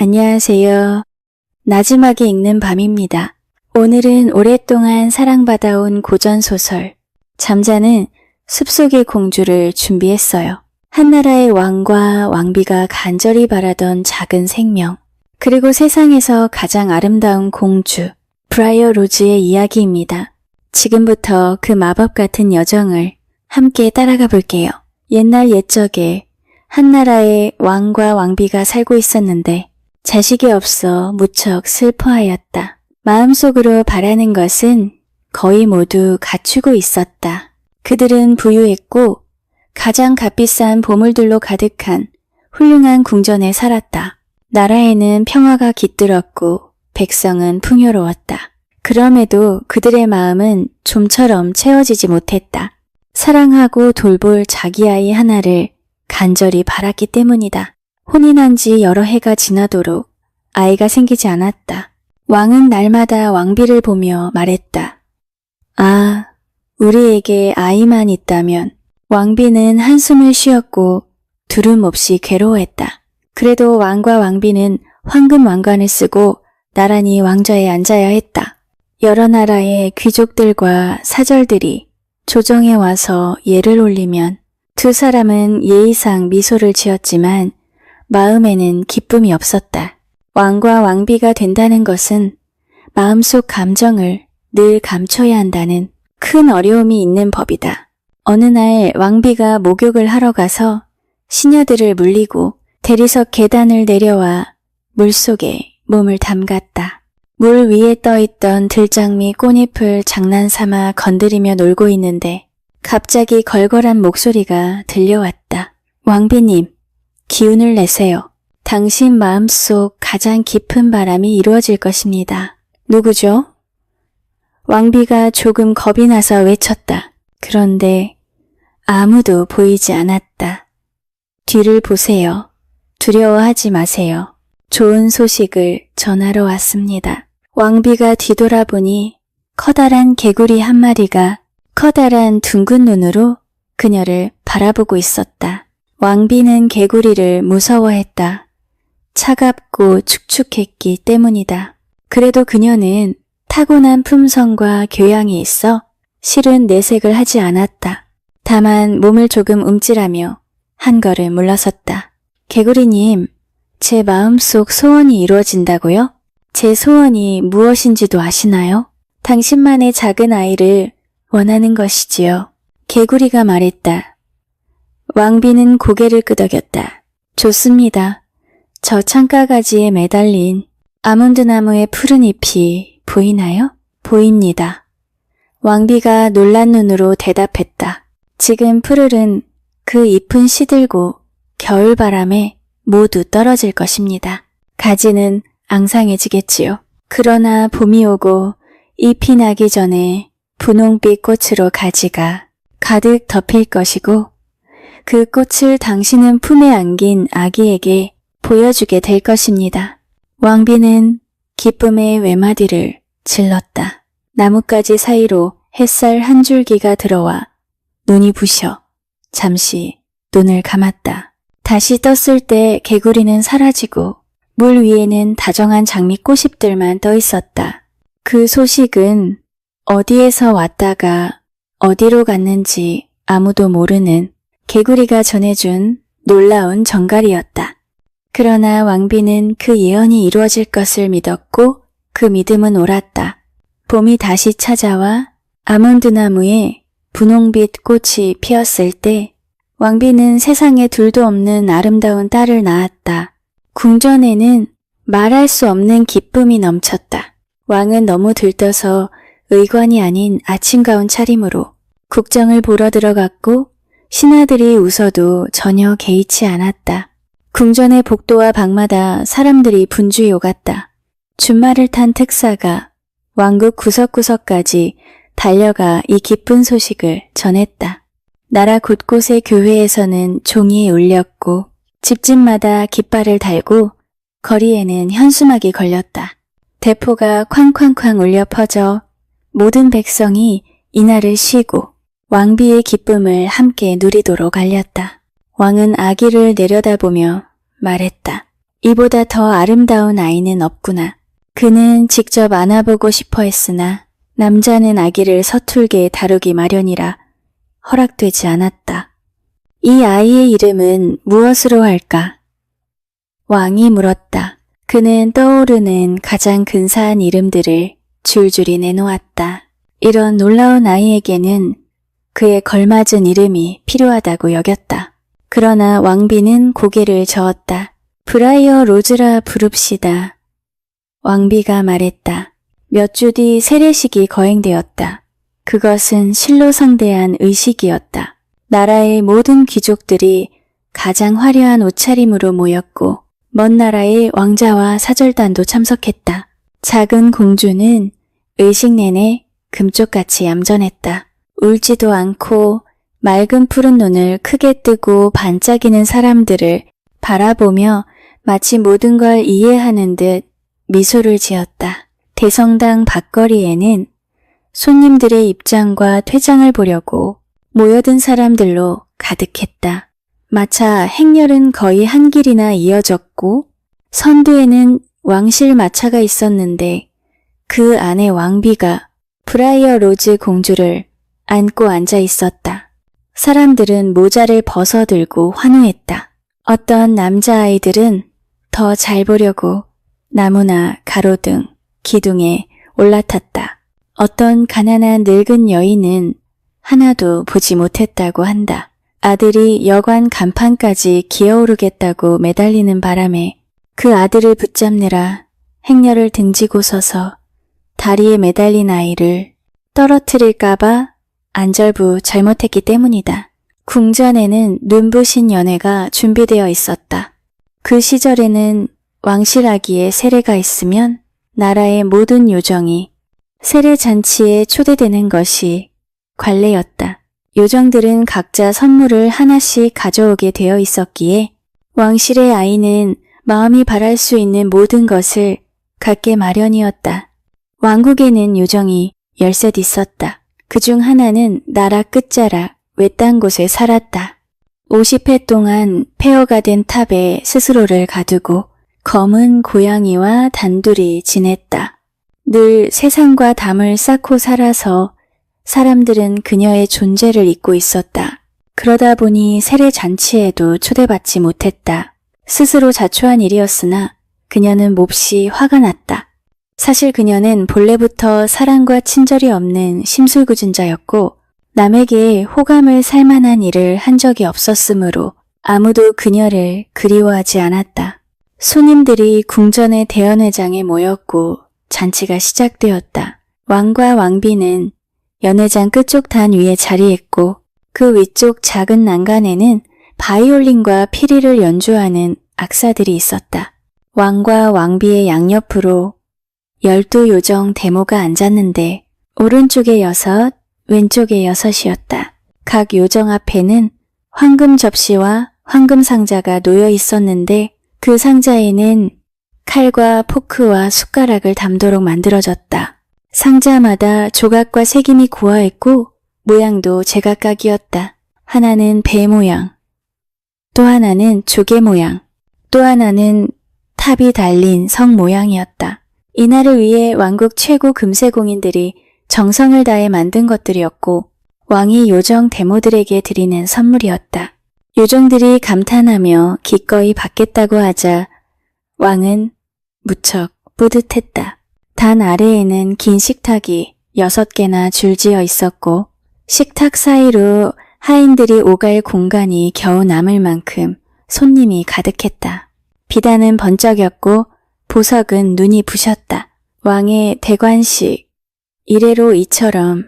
안녕하세요. 나지막이 읽는 밤입니다. 오늘은 오랫동안 사랑받아온 고전소설 잠자는 숲속의 공주를 준비했어요. 한나라의 왕과 왕비가 간절히 바라던 작은 생명, 그리고 세상에서 가장 아름다운 공주 브라이어 로즈의 이야기입니다. 지금부터 그 마법 같은 여정을 함께 따라가 볼게요. 옛날 옛적에 한나라에 왕과 왕비가 살고 있었는데 자식이 없어 무척 슬퍼하였다. 마음속으로 바라는 것은 거의 모두 갖추고 있었다. 그들은 부유했고 가장 값비싼 보물들로 가득한 훌륭한 궁전에 살았다. 나라에는 평화가 깃들었고 백성은 풍요로웠다. 그럼에도 그들의 마음은 좀처럼 채워지지 못했다. 사랑하고 돌볼 자기 아이 하나를 간절히 바랐기 때문이다. 혼인한 지 여러 해가 지나도록 아이가 생기지 않았다. 왕은 날마다 왕비를 보며 말했다. 아, 우리에게 아이만 있다면. 왕비는 한숨을 쉬었고 두름 없이 괴로워했다. 그래도 왕과 왕비는 황금 왕관을 쓰고 나란히 왕좌에 앉아야 했다. 여러 나라의 귀족들과 사절들이 조정에 와서 예를 올리면 두 사람은 예의상 미소를 지었지만 마음에는 기쁨이 없었다. 왕과 왕비가 된다는 것은 마음속 감정을 늘 감춰야 한다는 큰 어려움이 있는 법이다. 어느 날 왕비가 목욕을 하러 가서 시녀들을 물리고 대리석 계단을 내려와 물속에 몸을 담갔다. 물 위에 떠있던 들장미 꽃잎을 장난삼아 건드리며 놀고 있는데 갑자기 걸걸한 목소리가 들려왔다. 왕비님, 기운을 내세요. 당신 마음속 가장 깊은 바람이 이루어질 것입니다. 누구죠? 왕비가 조금 겁이 나서 외쳤다. 그런데 아무도 보이지 않았다. 뒤를 보세요. 두려워하지 마세요. 좋은 소식을 전하러 왔습니다. 왕비가 뒤돌아보니 커다란 개구리 한 마리가 커다란 둥근 눈으로 그녀를 바라보고 있었다. 왕비는 개구리를 무서워했다. 차갑고 축축했기 때문이다. 그래도 그녀는 타고난 품성과 교양이 있어 실은 내색을 하지 않았다. 다만 몸을 조금 움찔하며 한 걸음 물러섰다. 개구리님, 제 마음속 소원이 이루어진다고요? 제 소원이 무엇인지도 아시나요? 당신만의 작은 아이를 원하는 것이지요. 개구리가 말했다. 왕비는 고개를 끄덕였다. 좋습니다. 저 창가가지에 매달린 아몬드 나무의 푸른 잎이 보이나요? 보입니다. 왕비가 놀란 눈으로 대답했다. 지금 푸르른 그 잎은 시들고 겨울바람에 모두 떨어질 것입니다. 가지는 앙상해지겠지요. 그러나 봄이 오고 잎이 나기 전에 분홍빛 꽃으로 가지가 가득 덮일 것이고 그 꽃을 당신은 품에 안긴 아기에게 보여주게 될 것입니다. 왕비는 기쁨의 외마디를 질렀다. 나뭇가지 사이로 햇살 한 줄기가 들어와 눈이 부셔 잠시 눈을 감았다. 다시 떴을 때 개구리는 사라지고 물 위에는 다정한 장미 꽃잎들만 떠 있었다. 그 소식은 어디에서 왔다가 어디로 갔는지 아무도 모르는 개구리가 전해준 놀라운 정갈이었다. 그러나 왕비는 그 예언이 이루어질 것을 믿었고 그 믿음은 옳았다. 봄이 다시 찾아와 아몬드 나무에 분홍빛 꽃이 피었을 때 왕비는 세상에 둘도 없는 아름다운 딸을 낳았다. 궁전에는 말할 수 없는 기쁨이 넘쳤다. 왕은 너무 들떠서 의관이 아닌 아침가운 차림으로 국정을 보러 들어갔고 신하들이 웃어도 전혀 개의치 않았다. 궁전의 복도와 방마다 사람들이 분주히 오갔다. 준말을 탄 특사가 왕국 구석구석까지 달려가 이 기쁜 소식을 전했다. 나라 곳곳의 교회에서는 종이 울렸고 집집마다 깃발을 달고 거리에는 현수막이 걸렸다. 대포가 쾅쾅쾅 울려 퍼져 모든 백성이 이날을 쉬고 왕비의 기쁨을 함께 누리도록 알렸다. 왕은 아기를 내려다보며 말했다. 이보다 더 아름다운 아이는 없구나. 그는 직접 안아보고 싶어 했으나 남자는 아기를 서툴게 다루기 마련이라 허락되지 않았다. 이 아이의 이름은 무엇으로 할까? 왕이 물었다. 그는 떠오르는 가장 근사한 이름들을 줄줄이 내놓았다. 이런 놀라운 아이에게는 그에 걸맞은 이름이 필요하다고 여겼다. 그러나 왕비는 고개를 저었다. 브라이어 로즈라 부릅시다. 왕비가 말했다. 몇 주 뒤 세례식이 거행되었다. 그것은 실로 성대한 의식이었다. 나라의 모든 귀족들이 가장 화려한 옷차림으로 모였고 먼 나라의 왕자와 사절단도 참석했다. 작은 공주는 의식 내내 금쪽같이 얌전했다. 울지도 않고 맑은 푸른 눈을 크게 뜨고 반짝이는 사람들을 바라보며 마치 모든 걸 이해하는 듯 미소를 지었다. 대성당 밖거리에는 손님들의 입장과 퇴장을 보려고 모여든 사람들로 가득했다. 마차 행렬은 거의 한 길이나 이어졌고 선두에는 왕실 마차가 있었는데 그 안에 왕비가 브라이어 로즈 공주를 안고 앉아 있었다. 사람들은 모자를 벗어들고 환호했다. 어떤 남자아이들은 더 잘 보려고 나무나 가로등, 기둥에 올라탔다. 어떤 가난한 늙은 여인은 하나도 보지 못했다고 한다. 아들이 여관 간판까지 기어오르겠다고 매달리는 바람에 그 아들을 붙잡느라 행렬을 등지고 서서 다리에 매달린 아이를 떨어뜨릴까봐 안절부 잘못했기 때문이다. 궁전에는 눈부신 연회가 준비되어 있었다. 그 시절에는 왕실아기의 세례가 있으면 나라의 모든 요정이 세례 잔치에 초대되는 것이 관례였다. 요정들은 각자 선물을 하나씩 가져오게 되어 있었기에 왕실의 아이는 마음이 바랄 수 있는 모든 것을 갖게 마련이었다. 왕국에는 요정이 10셋 있었다. 그중 하나는 나라 끝자락 외딴 곳에 살았다. 50회 동안 폐허가 된 탑에 스스로를 가두고 검은 고양이와 단둘이 지냈다. 늘 세상과 담을 쌓고 살아서 사람들은 그녀의 존재를 잊고 있었다. 그러다 보니 세례 잔치에도 초대받지 못했다. 스스로 자초한 일이었으나 그녀는 몹시 화가 났다. 사실 그녀는 본래부터 사랑과 친절이 없는 심술궂은 자였고 남에게 호감을 살 만한 일을 한 적이 없었으므로 아무도 그녀를 그리워하지 않았다. 손님들이 궁전의 대연회장에 모였고 잔치가 시작되었다. 왕과 왕비는 연회장 끝쪽 단 위에 자리했고 그 위쪽 작은 난간에는 바이올린과 피리를 연주하는 악사들이 있었다. 왕과 왕비의 양옆으로 12요정 대모가 앉았는데 오른쪽에 6, 왼쪽에 6이었다. 각 요정 앞에는 황금 접시와 황금 상자가 놓여 있었는데 그 상자에는 칼과 포크와 숟가락을 담도록 만들어졌다. 상자마다 조각과 색임이 고와했고 모양도 제각각이었다. 하나는 배 모양, 또 하나는 조개 모양, 또 하나는 탑이 달린 성 모양이었다. 이날을 위해 왕국 최고 금세공인들이 정성을 다해 만든 것들이었고 왕이 요정 대모들에게 드리는 선물이었다. 요정들이 감탄하며 기꺼이 받겠다고 하자 왕은 무척 뿌듯했다. 단 아래에는 긴 식탁이 6개나 줄지어 있었고 식탁 사이로 하인들이 오갈 공간이 겨우 남을 만큼 손님이 가득했다. 비단은 번쩍였고 보석은 눈이 부셨다. 왕의 대관식, 이래로 이처럼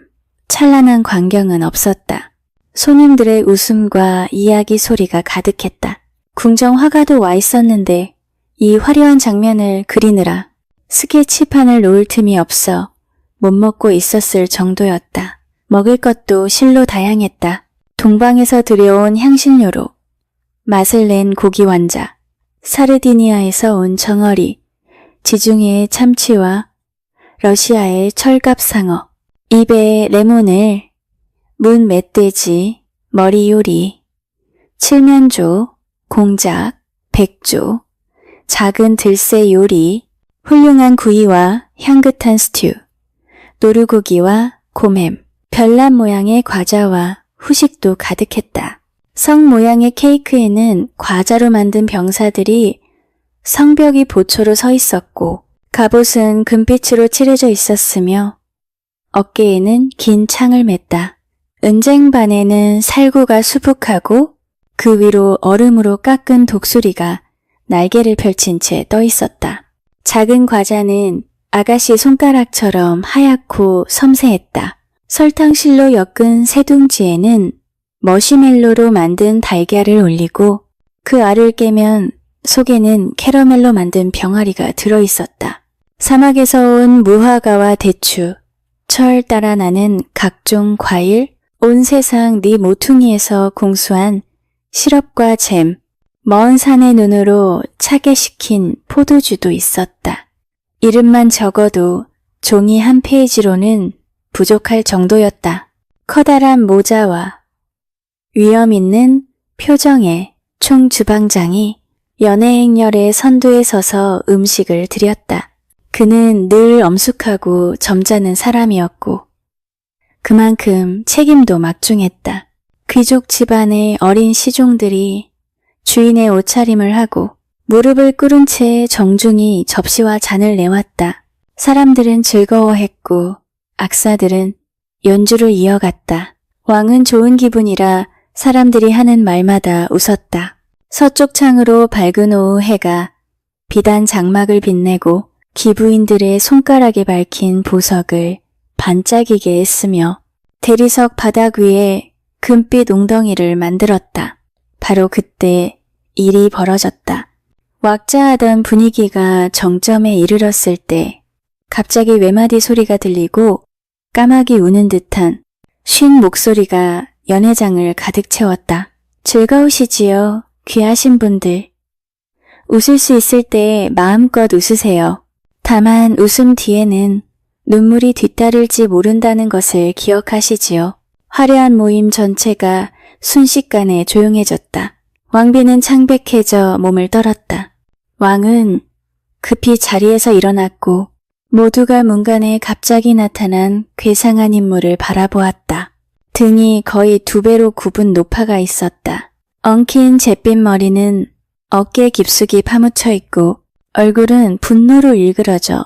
찬란한 광경은 없었다. 손님들의 웃음과 이야기 소리가 가득했다. 궁정 화가도 와 있었는데 이 화려한 장면을 그리느라 스케치판을 놓을 틈이 없어 못 먹고 있었을 정도였다. 먹을 것도 실로 다양했다. 동방에서 들여온 향신료로 맛을 낸 고기 완자, 사르디니아에서 온 정어리, 지중해의 참치와 러시아의 철갑상어, 입에 레몬을 문 멧돼지, 머리 요리, 칠면조, 공작, 백조, 작은 들새 요리, 훌륭한 구이와 향긋한 스튜, 노루고기와 곰햄, 별난 모양의 과자와 후식도 가득했다. 성 모양의 케이크에는 과자로 만든 병사들이 성벽이 보초로 서 있었고 갑옷은 금빛으로 칠해져 있었으며 어깨에는 긴 창을 맸다. 은쟁반에는 살구가 수북하고 그 위로 얼음으로 깎은 독수리가 날개를 펼친 채 떠 있었다. 작은 과자는 아가씨 손가락처럼 하얗고 섬세했다. 설탕실로 엮은 새둥지에는 머시멜로로 만든 달걀을 올리고 그 알을 깨면 속에는 캐러멜로 만든 병아리가 들어있었다. 사막에서 온 무화과와 대추, 철 따라 나는 각종 과일, 온 세상 네 모퉁이에서 공수한 시럽과 잼, 먼 산의 눈으로 차게 식힌 포도주도 있었다. 이름만 적어도 종이 한 페이지로는 부족할 정도였다. 커다란 모자와 위엄 있는 표정의 총주방장이 연회행렬의 선두에 서서 음식을 드렸다. 그는 늘 엄숙하고 점잖은 사람이었고 그만큼 책임도 막중했다. 귀족 집안의 어린 시종들이 주인의 옷차림을 하고 무릎을 꿇은 채 정중히 접시와 잔을 내왔다. 사람들은 즐거워했고 악사들은 연주를 이어갔다. 왕은 좋은 기분이라 사람들이 하는 말마다 웃었다. 서쪽 창으로 밝은 오후 해가 비단 장막을 빛내고 기부인들의 손가락에 밝힌 보석을 반짝이게 했으며 대리석 바닥 위에 금빛 웅덩이를 만들었다. 바로 그때 일이 벌어졌다. 왁자하던 분위기가 정점에 이르렀을 때 갑자기 외마디 소리가 들리고 까마귀 우는 듯한 쉰 목소리가 연회장을 가득 채웠다. 즐거우시지요, 귀하신 분들. 웃을 수 있을 때 마음껏 웃으세요. 다만 웃음 뒤에는 눈물이 뒤따를지 모른다는 것을 기억하시지요. 화려한 모임 전체가 순식간에 조용해졌다. 왕비는 창백해져 몸을 떨었다. 왕은 급히 자리에서 일어났고 모두가 문간에 갑자기 나타난 괴상한 인물을 바라보았다. 등이 거의 2배로 굽은 노파가 있었다. 엉킨 잿빛 머리는 어깨 깊숙이 파묻혀 있고 얼굴은 분노로 일그러져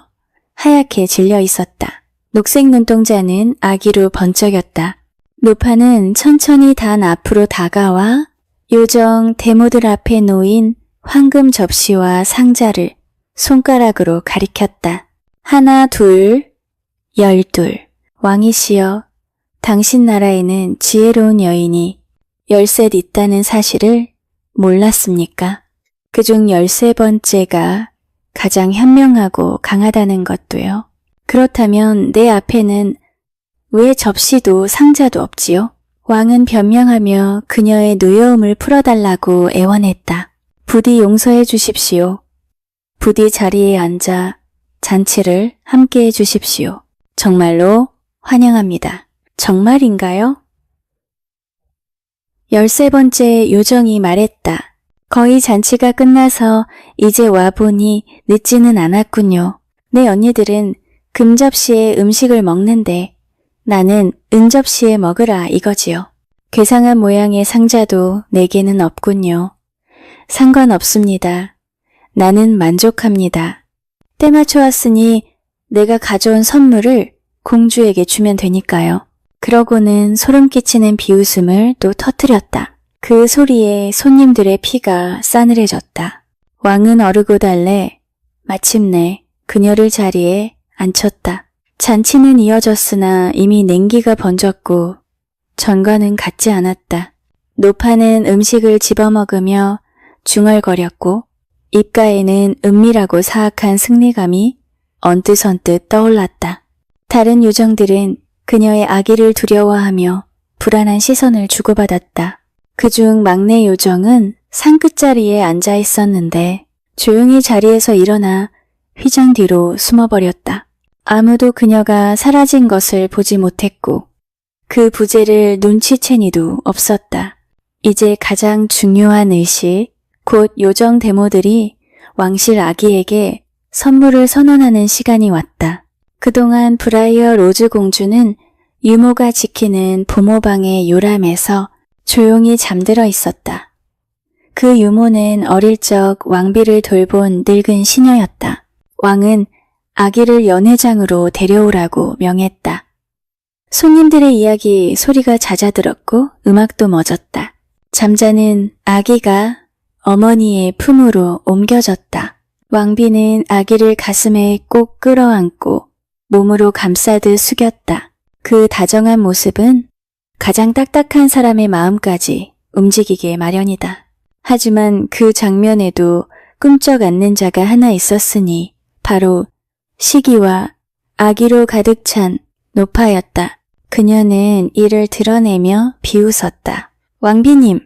하얗게 질려 있었다. 녹색 눈동자는 아기로 번쩍였다. 노파는 천천히 단 앞으로 다가와 요정 대모들 앞에 놓인 황금 접시와 상자를 손가락으로 가리켰다. 1, 2, 12. 왕이시여, 당신 나라에는 지혜로운 여인이 13 있다는 사실을 몰랐습니까? 그중 13번째가 가장 현명하고 강하다는 것도요. 그렇다면 내 앞에는 왜 접시도 상자도 없지요? 왕은 변명하며 그녀의 노여움을 풀어달라고 애원했다. 부디 용서해 주십시오. 부디 자리에 앉아 잔치를 함께 해 주십시오. 정말로 환영합니다. 정말인가요? 13번째 요정이 말했다. 거의 잔치가 끝나서 이제 와보니 늦지는 않았군요. 내 언니들은 금접시에 음식을 먹는데 나는 은접시에 먹으라 이거지요. 괴상한 모양의 상자도 내게는 없군요. 상관없습니다. 나는 만족합니다. 때 맞춰 왔으니 내가 가져온 선물을 공주에게 주면 되니까요. 그러고는 소름 끼치는 비웃음을 또 터뜨렸다. 그 소리에 손님들의 피가 싸늘해졌다. 왕은 어르고 달래 마침내 그녀를 자리에 앉혔다. 잔치는 이어졌으나 이미 냉기가 번졌고 전과는 같지 않았다. 노파는 음식을 집어먹으며 중얼거렸고 입가에는 은밀하고 사악한 승리감이 언뜻언뜻 떠올랐다. 다른 요정들은 그녀의 아기를 두려워하며 불안한 시선을 주고받았다. 그중 막내 요정은 상 끝자리에 앉아 있었는데 조용히 자리에서 일어나 휘장 뒤로 숨어버렸다. 아무도 그녀가 사라진 것을 보지 못했고 그 부재를 눈치챈 이도 없었다. 이제 가장 중요한 의식, 곧 요정 데모들이 왕실 아기에게 선물을 선언하는 시간이 왔다. 그동안 브라이어 로즈 공주는 유모가 지키는 부모방의 요람에서 조용히 잠들어 있었다. 그 유모는 어릴 적 왕비를 돌본 늙은 시녀였다. 왕은 아기를 연회장으로 데려오라고 명했다. 손님들의 이야기 소리가 잦아들었고 음악도 멎었다. 잠자는 아기가 어머니의 품으로 옮겨졌다. 왕비는 아기를 가슴에 꼭 끌어안고 몸으로 감싸듯 숙였다. 그 다정한 모습은 가장 딱딱한 사람의 마음까지 움직이게 마련이다. 하지만 그 장면에도 꿈쩍 않는 자가 하나 있었으니 바로 시기와 아기로 가득 찬 노파였다. 그녀는 이를 드러내며 비웃었다. 왕비님,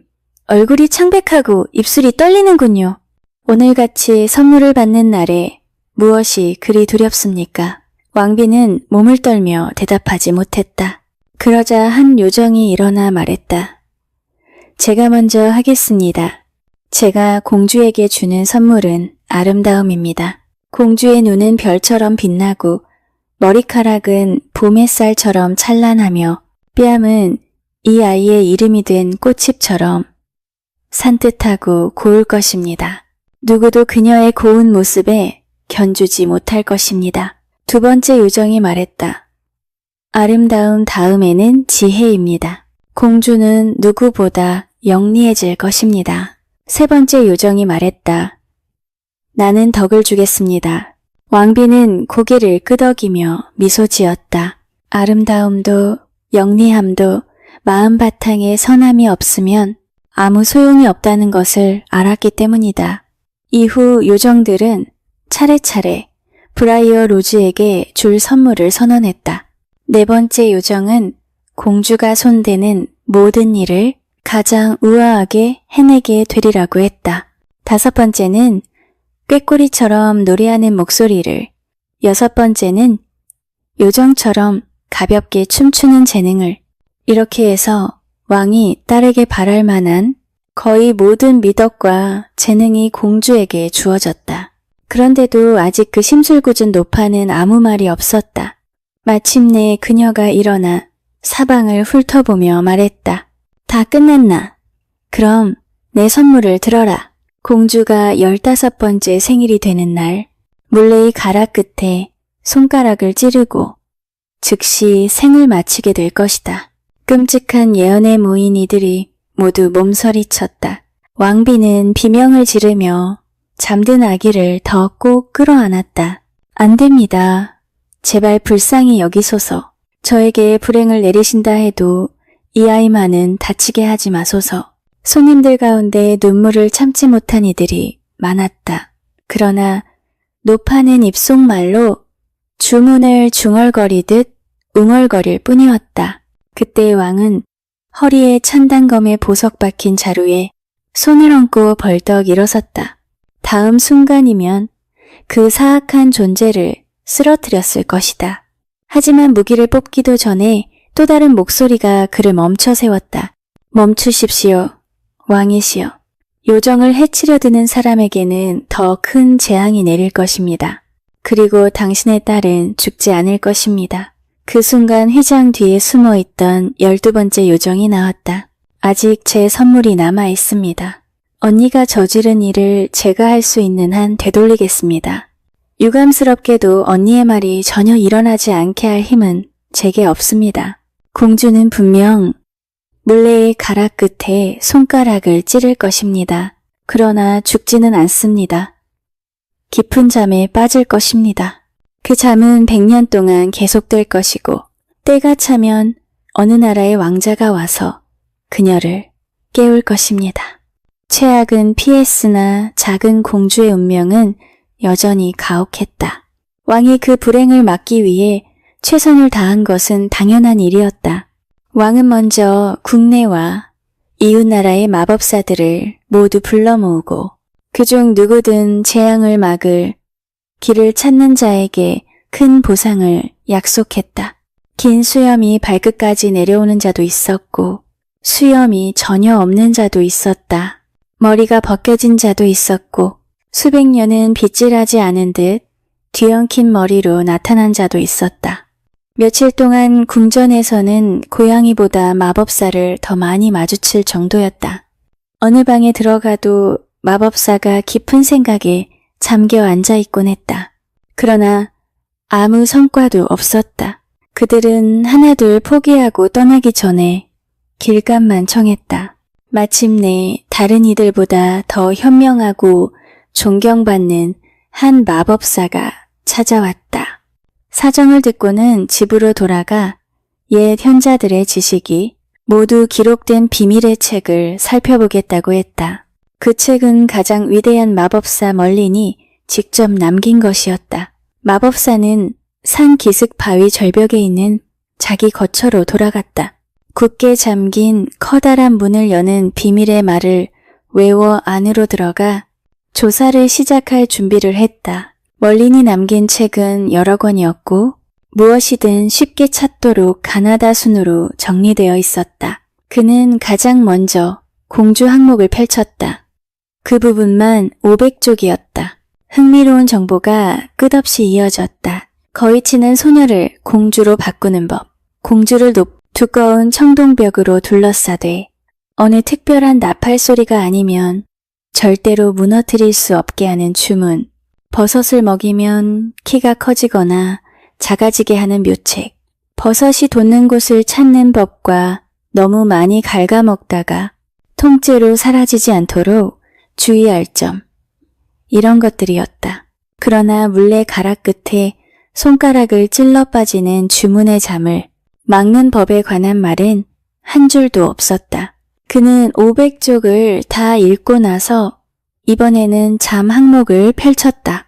얼굴이 창백하고 입술이 떨리는군요. 오늘같이 선물을 받는 날에 무엇이 그리 두렵습니까? 왕비는 몸을 떨며 대답하지 못했다. 그러자 한 요정이 일어나 말했다. 제가 먼저 하겠습니다. 제가 공주에게 주는 선물은 아름다움입니다. 공주의 눈은 별처럼 빛나고 머리카락은 봄 햇살처럼 찬란하며 뺨은 이 아이의 이름이 된 꽃잎처럼 산뜻하고 고울 것입니다. 누구도 그녀의 고운 모습에 견주지 못할 것입니다. 두 번째 요정이 말했다. 아름다움 다음에는 지혜입니다. 공주는 누구보다 영리해질 것입니다. 세 번째 요정이 말했다. 나는 덕을 주겠습니다. 왕비는 고개를 끄덕이며 미소 지었다. 아름다움도 영리함도 마음 바탕에 선함이 없으면 아무 소용이 없다는 것을 알았기 때문이다. 이후 요정들은 차례차례 브라이어 로즈에게 줄 선물을 선언했다. 네 번째 요정은 공주가 손대는 모든 일을 가장 우아하게 해내게 되리라고 했다. 다섯 번째는 꾀꼬리처럼 노래하는 목소리를, 여섯 번째는 요정처럼 가볍게 춤추는 재능을, 이렇게 해서 왕이 딸에게 바랄 만한 거의 모든 미덕과 재능이 공주에게 주어졌다. 그런데도 아직 그 심술궂은 노파는 아무 말이 없었다. 마침내 그녀가 일어나 사방을 훑어보며 말했다. 다 끝났나? 그럼 내 선물을 들어라. 공주가 15번째 생일이 되는 날 물레의 가락 끝에 손가락을 찌르고 즉시 생을 마치게 될 것이다. 끔찍한 예언에 모인 이들이 모두 몸서리쳤다. 왕비는 비명을 지르며 잠든 아기를 더 꼭 끌어안았다. 안 됩니다. 제발 불쌍히 여기소서. 저에게 불행을 내리신다 해도 이 아이만은 다치게 하지 마소서. 손님들 가운데 눈물을 참지 못한 이들이 많았다. 그러나 노파는 입속말로 주문을 중얼거리듯 웅얼거릴 뿐이었다. 그때 왕은 허리에 찬단검에 보석 박힌 자루에 손을 얹고 벌떡 일어섰다. 다음 순간이면 그 사악한 존재를 쓰러뜨렸을 것이다. 하지만 무기를 뽑기도 전에 또 다른 목소리가 그를 멈춰 세웠다. 멈추십시오. 왕이시여. 요정을 해치려 드는 사람에게는 더 큰 재앙이 내릴 것입니다. 그리고 당신의 딸은 죽지 않을 것입니다. 그 순간 휘장 뒤에 숨어있던 12번째 요정이 나왔다. 아직 제 선물이 남아 있습니다. 언니가 저지른 일을 제가 할 수 있는 한 되돌리겠습니다. 유감스럽게도 언니의 말이 전혀 일어나지 않게 할 힘은 제게 없습니다. 공주는 분명 물레의 가락 끝에 손가락을 찌를 것입니다. 그러나 죽지는 않습니다. 깊은 잠에 빠질 것입니다. 그 잠은 100년 동안 계속될 것이고 때가 차면 어느 나라의 왕자가 와서 그녀를 깨울 것입니다. 최악은 피했으나 작은 공주의 운명은 여전히 가혹했다. 왕이 그 불행을 막기 위해 최선을 다한 것은 당연한 일이었다. 왕은 먼저 국내와 이웃나라의 마법사들을 모두 불러 모으고 그중 누구든 재앙을 막을 길을 찾는 자에게 큰 보상을 약속했다. 긴 수염이 발끝까지 내려오는 자도 있었고 수염이 전혀 없는 자도 있었다. 머리가 벗겨진 자도 있었고 수백 년은 빗질하지 않은 듯 뒤엉킨 머리로 나타난 자도 있었다. 며칠 동안 궁전에서는 고양이보다 마법사를 더 많이 마주칠 정도였다. 어느 방에 들어가도 마법사가 깊은 생각에 잠겨 앉아있곤 했다. 그러나 아무 성과도 없었다. 그들은 하나둘 포기하고 떠나기 전에 길감만 청했다. 마침내 다른 이들보다 더 현명하고 존경받는 한 마법사가 찾아왔다. 사정을 듣고는 집으로 돌아가 옛 현자들의 지식이 모두 기록된 비밀의 책을 살펴보겠다고 했다. 그 책은 가장 위대한 마법사 멀린이 직접 남긴 것이었다. 마법사는 산 기슭 바위 절벽에 있는 자기 거처로 돌아갔다. 굳게 잠긴 커다란 문을 여는 비밀의 말을 외워 안으로 들어가 조사를 시작할 준비를 했다. 멀린이 남긴 책은 여러 권이었고 무엇이든 쉽게 찾도록 가나다 순으로 정리되어 있었다. 그는 가장 먼저 공주 항목을 펼쳤다. 그 부분만 500쪽이었다. 흥미로운 정보가 끝없이 이어졌다. 거의 치는 소녀를 공주로 바꾸는 법, 공주를 두꺼운 청동벽으로 둘러싸되 어느 특별한 나팔 소리가 아니면 절대로 무너뜨릴 수 없게 하는 주문, 버섯을 먹이면 키가 커지거나 작아지게 하는 묘책, 버섯이 돋는 곳을 찾는 법과 너무 많이 갉아먹다가 통째로 사라지지 않도록 주의할 점, 이런 것들이었다. 그러나 물레 가락 끝에 손가락을 찔러 빠지는 주문의 잠을 막는 법에 관한 말은 한 줄도 없었다. 그는 500쪽을 다 읽고 나서 이번에는 잠 항목을 펼쳤다.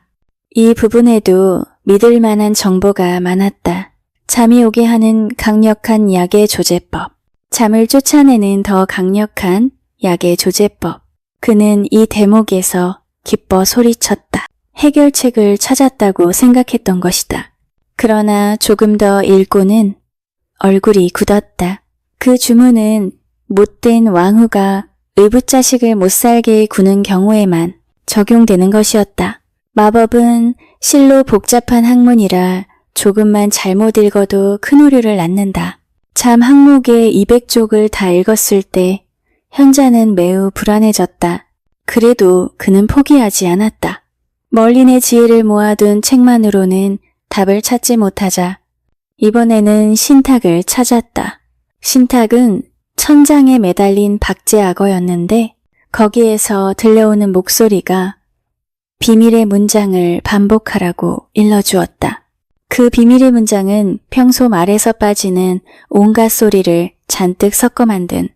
이 부분에도 믿을 만한 정보가 많았다. 잠이 오게 하는 강력한 약의 조제법, 잠을 쫓아내는 더 강력한 약의 조제법. 그는 이 대목에서 기뻐 소리쳤다. 해결책을 찾았다고 생각했던 것이다. 그러나 조금 더 읽고는 얼굴이 굳었다. 그 주문은 못된 왕후가 의붓자식을 못살게 구는 경우에만 적용되는 것이었다. 마법은 실로 복잡한 학문이라 조금만 잘못 읽어도 큰 오류를 낳는다. 잠 항목의 200쪽을 다 읽었을 때 현자는 매우 불안해졌다. 그래도 그는 포기하지 않았다. 멀린의 지혜를 모아둔 책만으로는 답을 찾지 못하자 이번에는 신탁을 찾았다. 신탁은 천장에 매달린 박제악어였는데 거기에서 들려오는 목소리가 비밀의 문장을 반복하라고 일러주었다. 그 비밀의 문장은 평소 말에서 빠지는 온갖 소리를 잔뜩 섞어 만든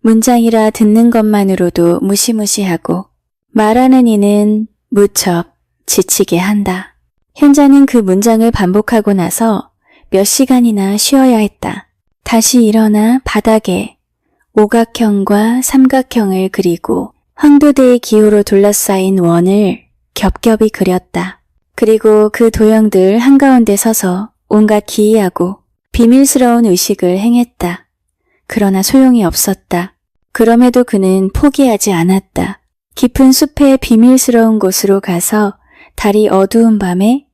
문장이라 듣는 것만으로도 무시무시하고 말하는 이는 무척 지치게 한다. 현자는 그 문장을 반복하고 나서 몇 시간이나 쉬어야 했다. 다시 일어나 바닥에 오각형과 삼각형을 그리고 황도대의 기호로 둘러싸인 원을 겹겹이 그렸다. 그리고 그 도형들 한가운데 서서 온갖 기이하고 비밀스러운 의식을 행했다. 그러나 소용이 없었다. 그럼에도 그는 포기하지 않았다. 깊은 숲의 비밀스러운 곳으로 가서 달이 어두운 밤에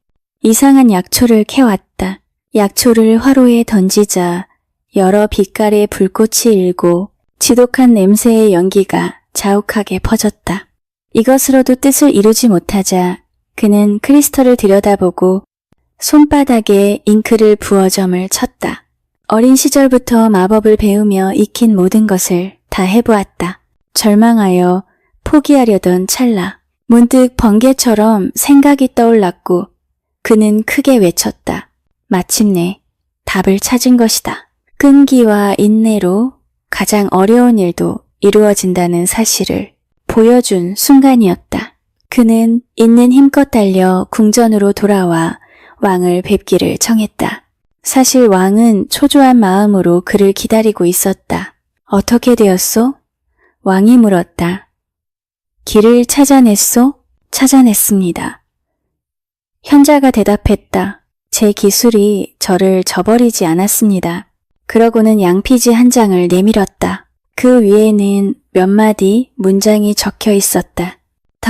이상한 약초를 캐왔다. 약초를 화로에 던지자 여러 빛깔의 불꽃이 일고 지독한 냄새의 연기가 자욱하게 퍼졌다. 이것으로도 뜻을 이루지 못하자 그는 크리스털을 들여다보고 손바닥에 잉크를 부어 점을 쳤다. 어린 시절부터 마법을 배우며 익힌 모든 것을 다 해보았다. 절망하여 포기하려던 찰나 문득 번개처럼 생각이 떠올랐고 그는 크게 외쳤다. 마침내 답을 찾은 것이다. 끈기와 인내로 가장 어려운 일도 이루어진다는 사실을 보여준 순간이었다. 그는 있는 힘껏 달려 궁전으로 돌아와 왕을 뵙기를 청했다. 사실 왕은 초조한 마음으로 그를 기다리고 있었다. 어떻게 되었소? 왕이 물었다. 길을 찾아냈소? 찾아냈습니다. 현자가 대답했다. 제 기술이 저를 저버리지 않았습니다. 그러고는 양피지 한 장을 내밀었다. 그 위에는 몇 마디 문장이 적혀 있었다.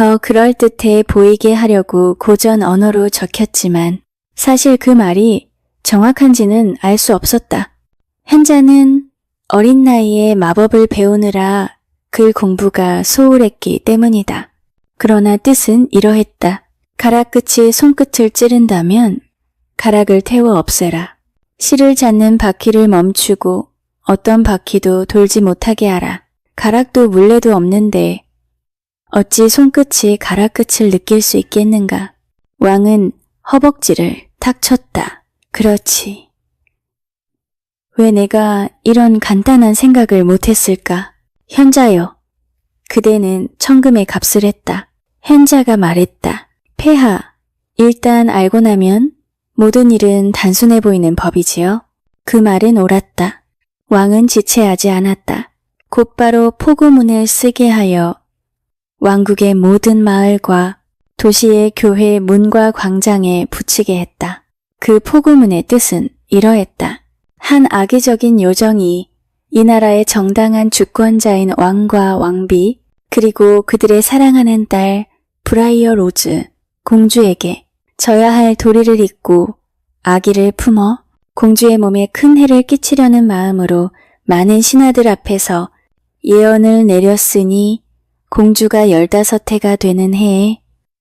더 그럴듯해 보이게 하려고 고전 언어로 적혔지만 사실 그 말이 정확한지는 알 수 없었다. 현자는 어린 나이에 마법을 배우느라 글 공부가 소홀했기 때문이다. 그러나 뜻은 이러했다. 가락 끝이 손끝을 찌른다면 가락을 태워 없애라. 실을 잡는 바퀴를 멈추고 어떤 바퀴도 돌지 못하게 하라. 가락도 물레도 없는데 어찌 손끝이 가락 끝을 느낄 수 있겠는가. 왕은 허벅지를 탁 쳤다. 그렇지. 왜 내가 이런 간단한 생각을 못했을까? 현자여, 그대는 천금의 값을 했다. 현자가 말했다. 폐하, 일단 알고 나면 모든 일은 단순해 보이는 법이지요. 그 말은 옳았다. 왕은 지체하지 않았다. 곧바로 포고문을 쓰게 하여 왕국의 모든 마을과 도시의 교회 문과 광장에 붙이게 했다. 그 포고문의 뜻은 이러했다. 한 악의적인 요정이 이 나라의 정당한 주권자인 왕과 왕비 그리고 그들의 사랑하는 딸 브라이어 로즈 공주에게 져야 할 도리를 잇고 아기를 품어 공주의 몸에 큰 해를 끼치려는 마음으로 많은 신하들 앞에서 예언을 내렸으니 공주가 15해가 되는 해에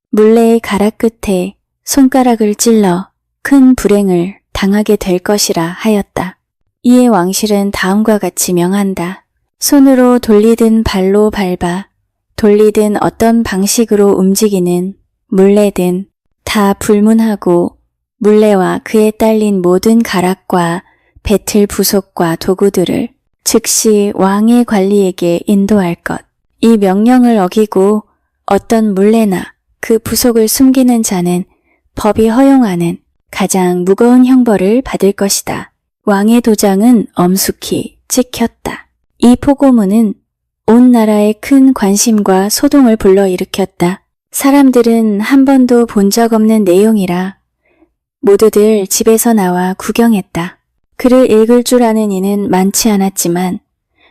물레의 가락 끝에 손가락을 찔러 큰 불행을 당하게 될 것이라 하였다. 이에 왕실은 다음과 같이 명한다. 손으로 돌리든 발로 밟아 돌리든 어떤 방식으로 움직이는 물레든 다 불문하고 물레와 그에 딸린 모든 가락과 배틀 부속과 도구들을 즉시 왕의 관리에게 인도할 것. 이 명령을 어기고 어떤 물레나 그 부속을 숨기는 자는 법이 허용하는 가장 무거운 형벌을 받을 것이다. 왕의 도장은 엄숙히 찍혔다. 이 포고문은 온 나라에 큰 관심과 소동을 불러일으켰다. 사람들은 한 번도 본 적 없는 내용이라 모두들 집에서 나와 구경했다. 글을 읽을 줄 아는 이는 많지 않았지만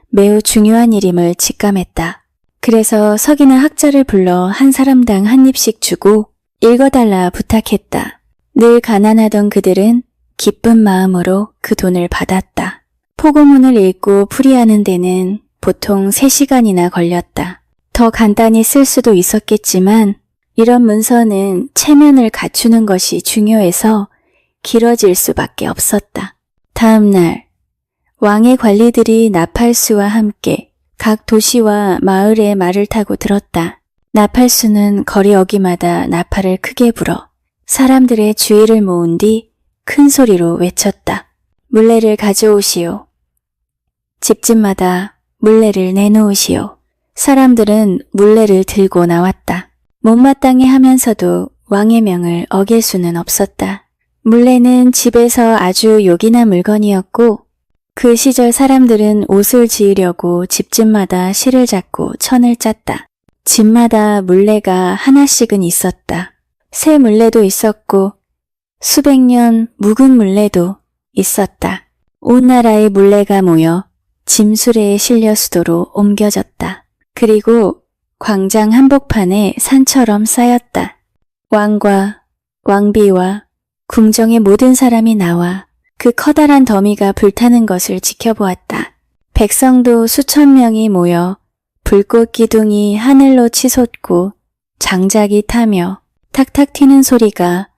매우 중요한 일임을 직감했다. 그래서 석이나 학자를 불러 한 사람당 한 입씩 주고 읽어달라 부탁했다. 늘 가난하던 그들은 기쁜 마음으로 그 돈을 받았다. 포고문을 읽고 풀이하는 데는 보통 3시간이나 걸렸다. 더 간단히 쓸 수도 있었겠지만 이런 문서는 체면을 갖추는 것이 중요해서 길어질 수밖에 없었다. 다음 날 왕의 관리들이 나팔수와 함께 각 도시와 마을의 말을 타고 들었다. 나팔수는 거리 어귀마다 나팔을 크게 불어 사람들의 주의를 모은 뒤 큰 소리로 외쳤다. 물레를 가져오시오. 집집마다 물레를 내놓으시오. 사람들은 물레를 들고 나왔다. 못마땅해 하면서도 왕의 명을 어길 수는 없었다. 물레는 집에서 아주 요긴한 물건이었고 그 시절 사람들은 옷을 지으려고 집집마다 실을 잡고 천을 짰다. 집마다 물레가 하나씩은 있었다. 새 물레도 있었고 수백 년 묵은 물레도 있었다. 온 나라의 물레가 모여 짐수레에 실려 수도로 옮겨졌다. 그리고 광장 한복판에 산처럼 쌓였다. 왕과 왕비와 궁정의 모든 사람이 나와 그 커다란 더미가 불타는 것을 지켜보았다. 백성도 수천 명이 모여 불꽃 기둥이 하늘로 치솟고 장작이 타며 탁탁 튀는 소리가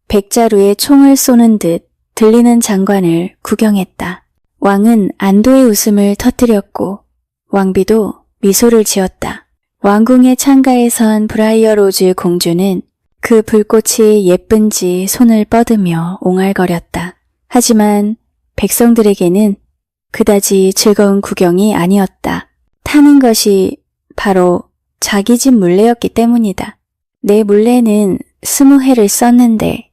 백자루에 총을 쏘는 듯 들리는 장관을 구경했다. 왕은 안도의 웃음을 터뜨렸고 왕비도 미소를 지었다. 왕궁의 창가에 선 브라이어 로즈 공주는 그 불꽃이 예쁜지 손을 뻗으며 옹알거렸다. 하지만 백성들에게는 그다지 즐거운 구경이 아니었다. 타는 것이 바로 자기 집 물레였기 때문이다. 내 물레는 20해를 썼는데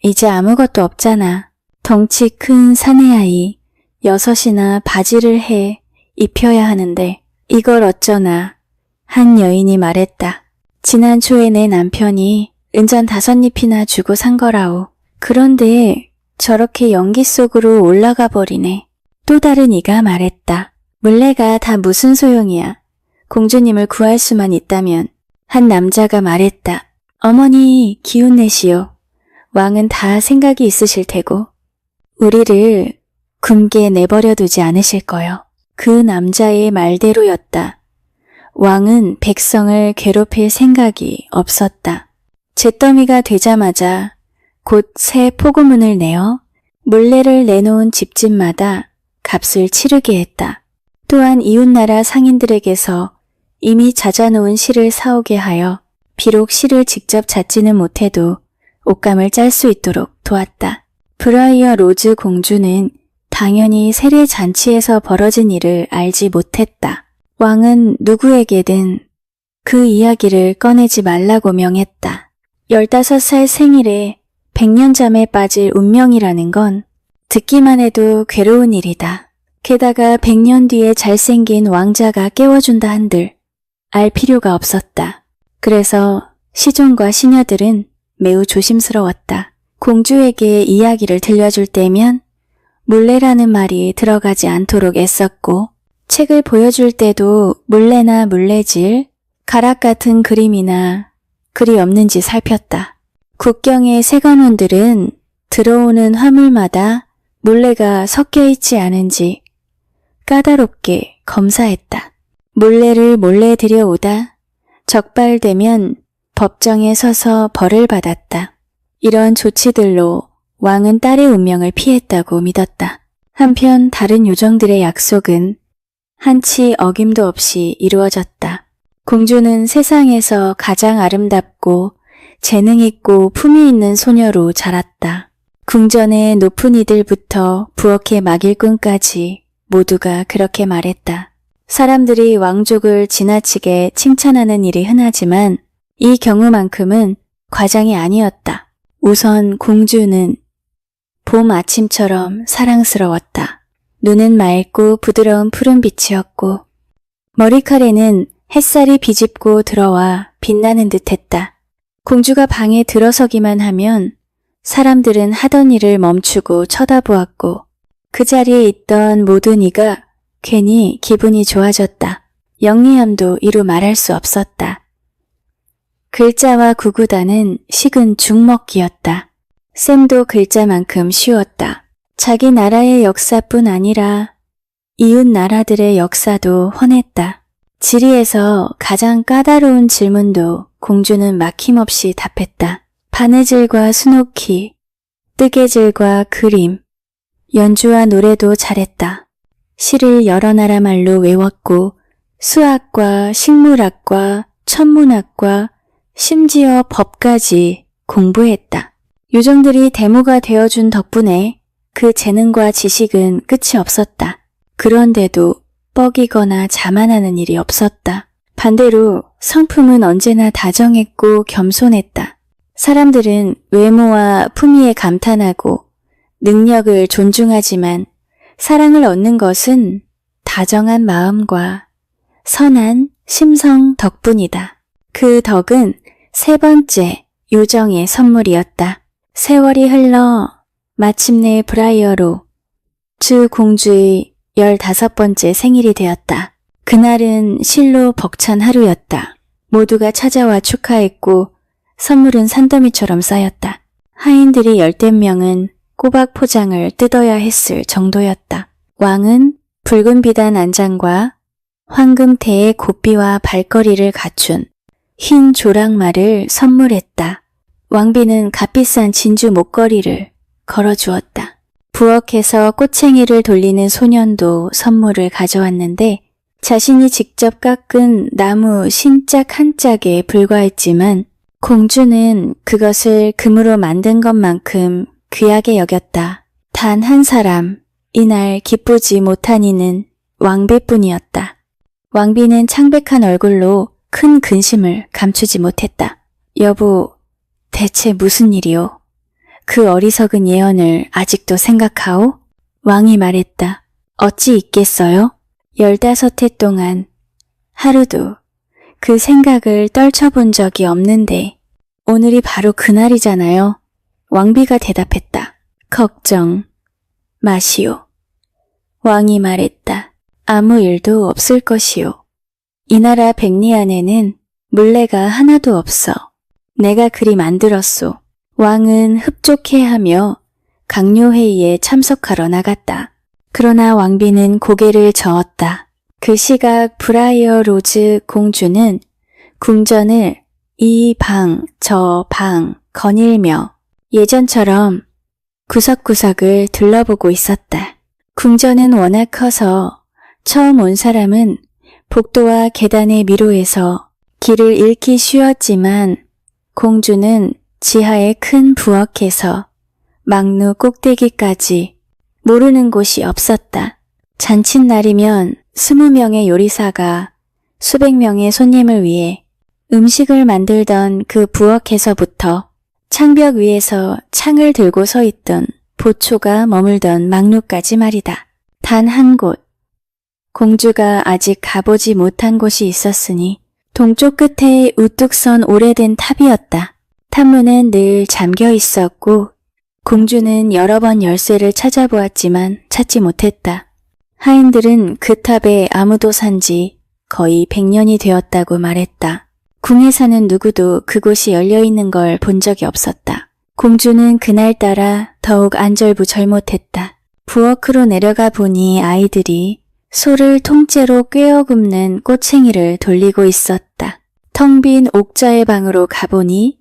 이제 아무것도 없잖아. 덩치 큰 사내아이 6이나 바지를 해 입혀야 하는데 이걸 어쩌나. 한 여인이 말했다. 지난 초에 내 남편이 은전 5잎이나 주고 산 거라오. 그런데 저렇게 연기 속으로 올라가 버리네. 또 다른 이가 말했다. 물레가 다 무슨 소용이야. 공주님을 구할 수만 있다면 한 남자가 말했다. 어머니, 기운 내시오. 왕은 다 생각이 있으실 테고 우리를 굶게 내버려 두지 않으실 거요. 그 남자의 말대로였다. 왕은 백성을 괴롭힐 생각이 없었다. 잿더미가 되자마자 곧 새 포고문을 내어 물레를 내놓은 집집마다 값을 치르게 했다. 또한 이웃나라 상인들에게서 이미 찾아놓은 실을 사오게 하여 비록 실을 직접 찾지는 못해도 옷감을 짤 수 있도록 도왔다. 브라이어 로즈 공주는 당연히 세례 잔치에서 벌어진 일을 알지 못했다. 왕은 누구에게든 그 이야기를 꺼내지 말라고 명했다. 15살 생일에 백년잠에 빠질 운명이라는 건 듣기만 해도 괴로운 일이다. 게다가 100년 뒤에 잘생긴 왕자가 깨워준다 한들 알 필요가 없었다. 그래서 시종과 시녀들은 매우 조심스러웠다. 공주에게 이야기를 들려줄 때면 물레라는 말이 들어가지 않도록 애썼고 책을 보여줄 때도 물레나 물레질, 가락 같은 그림이나 글이 없는지 살폈다. 국경의 세관원들은 들어오는 화물마다 물레가 섞여 있지 않은지 까다롭게 검사했다. 물레를 몰래 들여오다 적발되면 법정에 서서 벌을 받았다. 이런 조치들로 왕은 딸의 운명을 피했다고 믿었다. 한편 다른 요정들의 약속은 한치 어김도 없이 이루어졌다. 공주는 세상에서 가장 아름답고 재능 있고 품위 있는 소녀로 자랐다. 궁전의 높은 이들부터 부엌의 막일꾼까지 모두가 그렇게 말했다. 사람들이 왕족을 지나치게 칭찬하는 일이 흔하지만 이 경우만큼은 과장이 아니었다. 우선 공주는 봄 아침처럼 사랑스러웠다. 눈은 맑고 부드러운 푸른빛이었고 머리칼에는 햇살이 비집고 들어와 빛나는 듯했다. 공주가 방에 들어서기만 하면 사람들은 하던 일을 멈추고 쳐다보았고 그 자리에 있던 모든 이가 괜히 기분이 좋아졌다. 영리함도 이루 말할 수 없었다. 글자와 구구단은 식은 죽먹기였다. 셈도 글자만큼 쉬웠다. 자기 나라의 역사뿐 아니라 이웃 나라들의 역사도 훤했다. 지리에서 가장 까다로운 질문도 공주는 막힘없이 답했다. 바느질과 수놓기, 뜨개질과 그림, 연주와 노래도 잘했다. 시를 여러 나라 말로 외웠고 수학과 식물학과 천문학과 심지어 법까지 공부했다. 요정들이 대모가 되어준 덕분에 그 재능과 지식은 끝이 없었다. 그런데도 뻐기거나 자만하는 일이 없었다. 반대로 성품은 언제나 다정했고 겸손했다. 사람들은 외모와 품위에 감탄하고 능력을 존중하지만 사랑을 얻는 것은 다정한 마음과 선한 심성 덕분이다. 그 덕은 세 번째 요정의 선물이었다. 세월이 흘러 마침내 브라이어로 주 공주의 15번째 생일이 되었다. 그날은 실로 벅찬 하루였다. 모두가 찾아와 축하했고 선물은 산더미처럼 쌓였다. 하인들이 10댓 명은 꼬박 포장을 뜯어야 했을 정도였다. 왕은 붉은 비단 안장과 황금태의 곱비와 발걸이를 갖춘 흰 조랑말을 선물했다. 왕비는 값비싼 진주 목걸이를 걸어주었다. 부엌에서 꼬챙이를 돌리는 소년도 선물을 가져왔는데 자신이 직접 깎은 나무 신짝 한 짝에 불과했지만 공주는 그것을 금으로 만든 것만큼 귀하게 여겼다. 단 한 사람, 이날 기쁘지 못한 이는 왕비뿐이었다. 왕비는 창백한 얼굴로 큰 근심을 감추지 못했다. 여보, 대체 무슨 일이오? 그 어리석은 예언을 아직도 생각하오? 왕이 말했다. 어찌 있겠어요? 15해 동안 하루도 그 생각을 떨쳐본 적이 없는데 오늘이 바로 그날이잖아요. 왕비가 대답했다. 걱정 마시오. 왕이 말했다. 아무 일도 없을 것이오. 이 나라 백리 안에는 물레가 하나도 없어. 내가 그리 만들었소. 왕은 흡족해하며 강요회의에 참석하러 나갔다. 그러나 왕비는 고개를 저었다. 그 시각 브라이어 로즈 공주는 궁전을 이 방, 저 방 거닐며 예전처럼 구석구석을 둘러보고 있었다. 궁전은 워낙 커서 처음 온 사람은 복도와 계단의 미로에서 길을 잃기 쉬웠지만 공주는 지하의 큰 부엌에서 막루 꼭대기까지 모르는 곳이 없었다. 잔칫날이면 20명의 요리사가 수백 명의 손님을 위해 음식을 만들던 그 부엌에서부터 창벽 위에서 창을 들고 서 있던 보초가 머물던 막루까지 말이다. 단 한 곳, 공주가 아직 가보지 못한 곳이 있었으니 동쪽 끝에 우뚝 선 오래된 탑이었다. 탑문은 늘 잠겨 있었고 공주는 여러 번 열쇠를 찾아보았지만 찾지 못했다. 하인들은 그 탑에 아무도 산지 거의 100년이 되었다고 말했다. 궁에 사는 누구도 그곳이 열려있는 걸 본 적이 없었다. 공주는 그날따라 더욱 안절부절못했다. 부엌으로 내려가 보니 아이들이 소를 통째로 꿰어 굽는 꼬챙이를 돌리고 있었다. 텅 빈 옥자의 방으로 가보니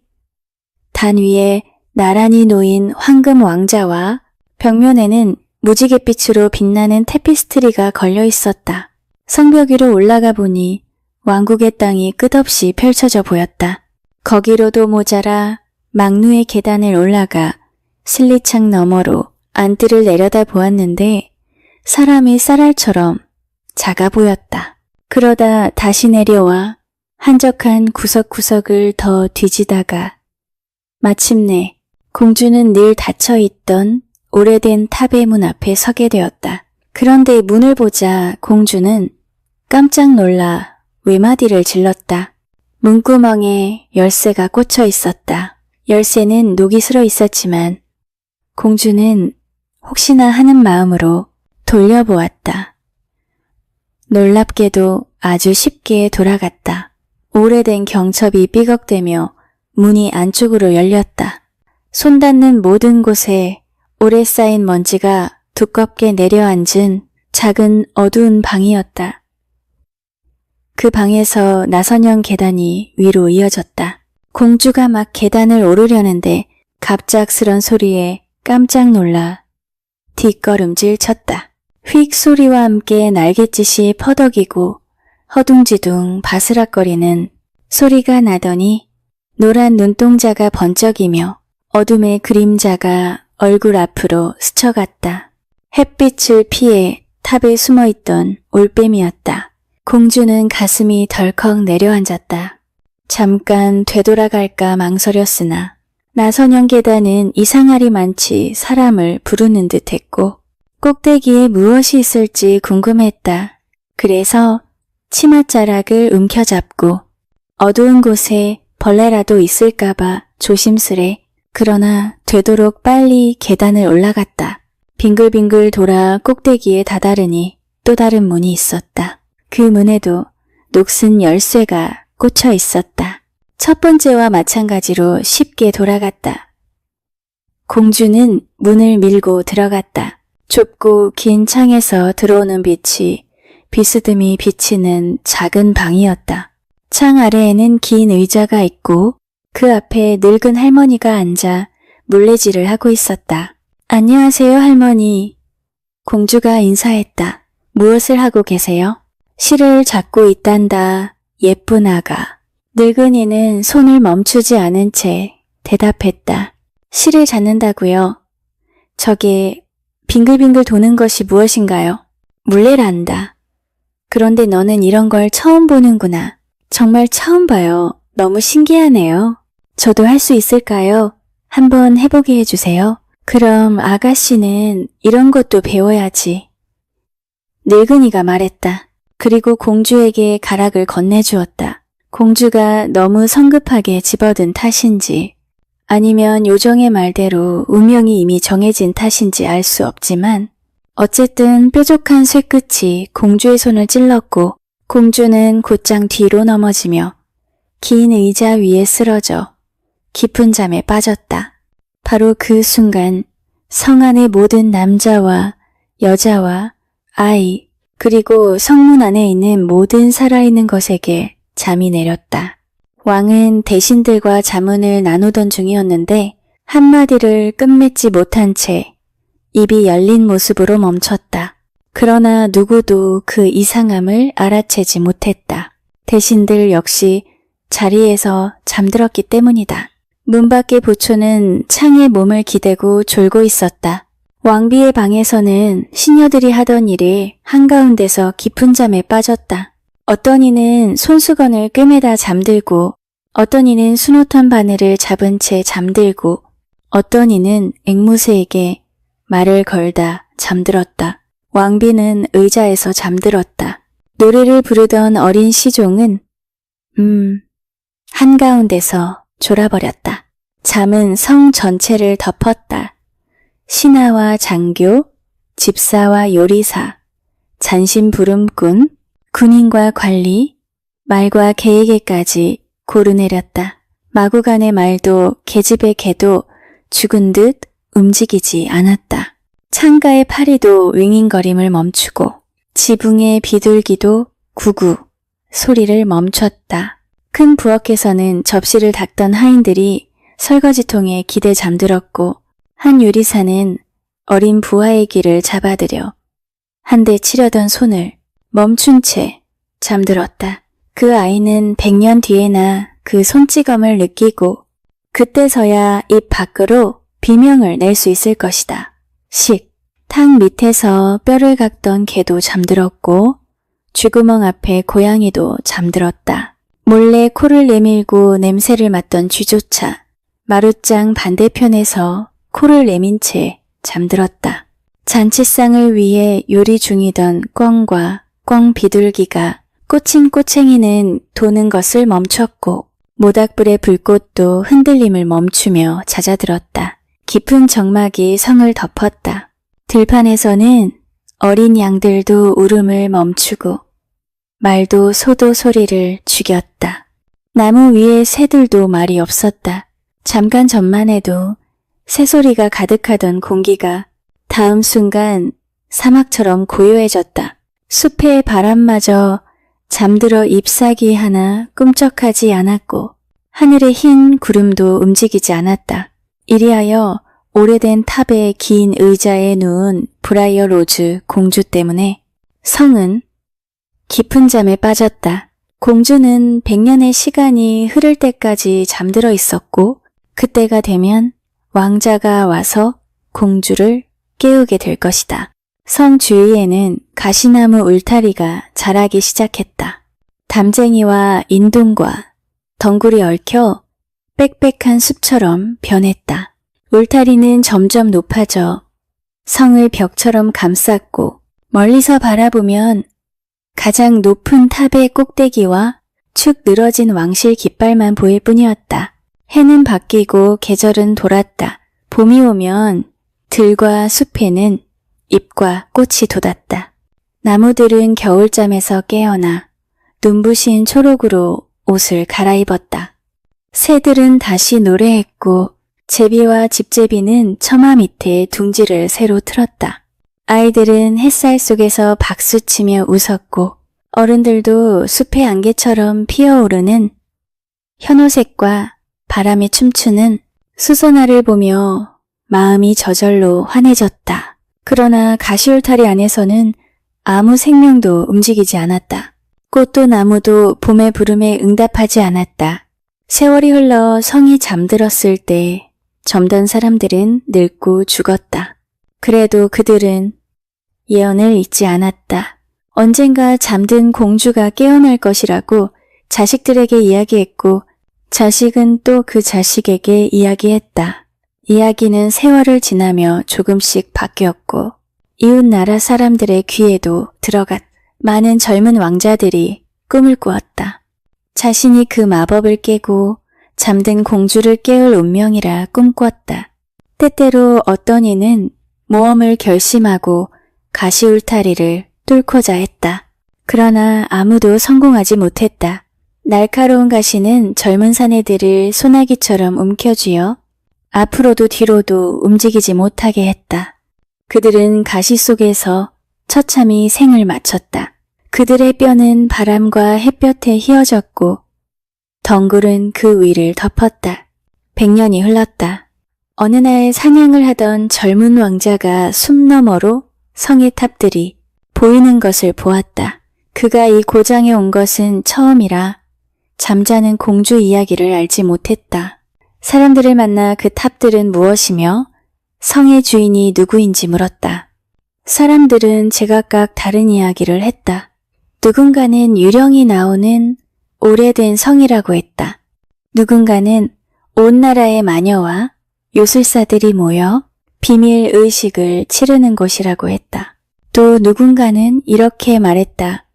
단 위에 나란히 놓인 황금 왕자와 벽면에는 무지갯빛으로 빛나는 테피스트리가 걸려 있었다. 성벽 위로 올라가 보니 왕국의 땅이 끝없이 펼쳐져 보였다. 거기로도 모자라 막루의 계단을 올라가 실리창 너머로 안뜰을 내려다 보았는데 사람이 쌀알처럼 작아 보였다. 그러다 다시 내려와 한적한 구석구석을 더 뒤지다가 마침내 공주는 늘 닫혀있던 오래된 탑의 문 앞에 서게 되었다. 그런데 문을 보자 공주는 깜짝 놀라 외마디를 질렀다. 문구멍에 열쇠가 꽂혀 있었다. 열쇠는 녹이 슬어 있었지만 공주는 혹시나 하는 마음으로 돌려보았다. 놀랍게도 아주 쉽게 돌아갔다. 오래된 경첩이 삐걱대며 문이 안쪽으로 열렸다. 손 닿는 모든 곳에 오래 쌓인 먼지가 두껍게 내려앉은 작은 어두운 방이었다. 그 방에서 나선형 계단이 위로 이어졌다. 공주가 막 계단을 오르려는데 갑작스런 소리에 깜짝 놀라 뒷걸음질 쳤다. 휙 소리와 함께 날갯짓이 퍼덕이고 허둥지둥 바스락거리는 소리가 나더니 노란 눈동자가 번쩍이며 어둠의 그림자가 얼굴 앞으로 스쳐갔다. 햇빛을 피해 탑에 숨어있던 올빼미였다. 공주는 가슴이 덜컥 내려앉았다. 잠깐 되돌아갈까 망설였으나 나선형 계단은 이상하리 많지 사람을 부르는 듯했고 꼭대기에 무엇이 있을지 궁금했다. 그래서 치맛자락을 움켜잡고 어두운 곳에 벌레라도 있을까봐 조심스레 그러나 되도록 빨리 계단을 올라갔다. 빙글빙글 돌아 꼭대기에 다다르니 또 다른 문이 있었다. 그 문에도 녹슨 열쇠가 꽂혀 있었다. 첫 번째와 마찬가지로 쉽게 돌아갔다. 공주는 문을 밀고 들어갔다. 좁고 긴 창에서 들어오는 빛이 비스듬히 비치는 작은 방이었다. 창 아래에는 긴 의자가 있고 그 앞에 늙은 할머니가 앉아 물레질을 하고 있었다. 안녕하세요, 할머니. 공주가 인사했다. 무엇을 하고 계세요? 실을 잡고 있단다. 예쁜 아가. 늙은이는 손을 멈추지 않은 채 대답했다. 실을 잡는다고요? 저게 빙글빙글 도는 것이 무엇인가요? 물레란다. 그런데 너는 이런 걸 처음 보는구나. 정말 처음 봐요. 너무 신기하네요. 저도 할 수 있을까요? 한번 해보게 해주세요. 그럼 아가씨는 이런 것도 배워야지. 늙은이가 말했다. 그리고 공주에게 가락을 건네주었다. 공주가 너무 성급하게 집어든 탓인지 아니면 요정의 말대로 운명이 이미 정해진 탓인지 알 수 없지만 어쨌든 뾰족한 쇠끝이 공주의 손을 찔렀고 공주는 곧장 뒤로 넘어지며 긴 의자 위에 쓰러져 깊은 잠에 빠졌다. 바로 그 순간 성 안의 모든 남자와 여자와 아이 그리고 성문 안에 있는 모든 살아있는 것에게 잠이 내렸다. 왕은 대신들과 자문을 나누던 중이었는데 한마디를 끝맺지 못한 채 입이 열린 모습으로 멈췄다. 그러나 누구도 그 이상함을 알아채지 못했다. 대신들 역시 자리에서 잠들었기 때문이다. 문 밖의 보초는 창에 몸을 기대고 졸고 있었다. 왕비의 방에서는 시녀들이 하던 일에 한가운데서 깊은 잠에 빠졌다. 어떤 이는 손수건을 꿰매다 잠들고 어떤 이는 수노턴 바늘을 잡은 채 잠들고 어떤 이는 앵무새에게 말을 걸다 잠들었다. 왕비는 의자에서 잠들었다. 노래를 부르던 어린 시종은 한가운데서 졸아버렸다. 잠은 성 전체를 덮었다. 신하와 장교, 집사와 요리사, 잔심부름꾼, 군인과 관리, 말과 개에게까지 고르내렸다. 마구간의 말도 계집의 개도 죽은 듯 움직이지 않았다. 창가의 파리도 윙윙거림을 멈추고 지붕의 비둘기도 구구 소리를 멈췄다. 큰 부엌에서는 접시를 닦던 하인들이 설거지통에 기대 잠들었고 한 요리사는 어린 부하의 귀를 잡아들여 한 대 치려던 손을 멈춘 채 잠들었다. 그 아이는 100년 뒤에나 그 손찌검을 느끼고 그때서야 입 밖으로 비명을 낼 수 있을 것이다. 탕 밑에서 뼈를 깎던 개도 잠들었고 쥐구멍 앞에 고양이도 잠들었다. 몰래 코를 내밀고 냄새를 맡던 쥐조차 마룻장 반대편에서 코를 내민 채 잠들었다. 잔치상을 위해 요리 중이던 꿩과 꿩 비둘기가 꽂힌 꼬챙이는 도는 것을 멈췄고 모닥불의 불꽃도 흔들림을 멈추며 잦아들었다. 깊은 정막이 성을 덮었다. 들판에서는 어린 양들도 울음을 멈추고 말도 소도 소리를 죽였다. 나무 위에 새들도 말이 없었다. 잠깐 전만 해도 새소리가 가득하던 공기가 다음 순간 사막처럼 고요해졌다. 숲의 바람마저 잠들어 잎사귀 하나 꿈쩍하지 않았고 하늘의 흰 구름도 움직이지 않았다. 이리하여 오래된 탑의 긴 의자에 누운 브라이어 로즈 공주 때문에 성은 깊은 잠에 빠졌다. 공주는 100년의 시간이 흐를 때까지 잠들어 있었고 그때가 되면 왕자가 와서 공주를 깨우게 될 것이다. 성 주위에는 가시나무 울타리가 자라기 시작했다. 담쟁이와 인동과 덩굴이 얽혀 빽빽한 숲처럼 변했다. 울타리는 점점 높아져 성을 벽처럼 감쌌고 멀리서 바라보면 가장 높은 탑의 꼭대기와 축 늘어진 왕실 깃발만 보일 뿐이었다. 해는 바뀌고 계절은 돌았다. 봄이 오면 들과 숲에는 잎과 꽃이 돋았다. 나무들은 겨울잠에서 깨어나 눈부신 초록으로 옷을 갈아입었다. 새들은 다시 노래했고 제비와 집제비는 처마 밑에 둥지를 새로 틀었다. 아이들은 햇살 속에서 박수치며 웃었고 어른들도 숲의 안개처럼 피어오르는 현호색과 바람에 춤추는 수선화를 보며 마음이 저절로 환해졌다. 그러나 가시울타리 안에서는 아무 생명도 움직이지 않았다. 꽃도 나무도 봄의 부름에 응답하지 않았다. 세월이 흘러 성이 잠들었을 때 젊던 사람들은 늙고 죽었다. 그래도 그들은 예언을 잊지 않았다. 언젠가 잠든 공주가 깨어날 것이라고 자식들에게 이야기했고 자식은 또 그 자식에게 이야기했다. 이야기는 세월을 지나며 조금씩 바뀌었고 이웃 나라 사람들의 귀에도 들어갔다. 많은 젊은 왕자들이 꿈을 꾸었다. 자신이 그 마법을 깨고 잠든 공주를 깨울 운명이라 꿈꿨다. 때때로 어떤 이는 모험을 결심하고 가시울타리를 뚫고자 했다. 그러나 아무도 성공하지 못했다. 날카로운 가시는 젊은 사내들을 소나기처럼 움켜쥐어 앞으로도 뒤로도 움직이지 못하게 했다. 그들은 가시 속에서 처참히 생을 마쳤다. 그들의 뼈는 바람과 햇볕에 휘어졌고 덩굴은 그 위를 덮었다. 100년이 흘렀다. 어느 날 사냥을 하던 젊은 왕자가 숲 너머로 성의 탑들이 보이는 것을 보았다. 그가 이 고장에 온 것은 처음이라 잠자는 공주 이야기를 알지 못했다. 사람들을 만나 그 탑들은 무엇이며 성의 주인이 누구인지 물었다. 사람들은 제각각 다른 이야기를 했다. 누군가는 유령이 나오는 오래된 성이라고 했다. 누군가는 온 나라의 마녀와 요술사들이 모여 비밀 의식을 치르는 곳이라고 했다. 또 누군가는 이렇게 말했다.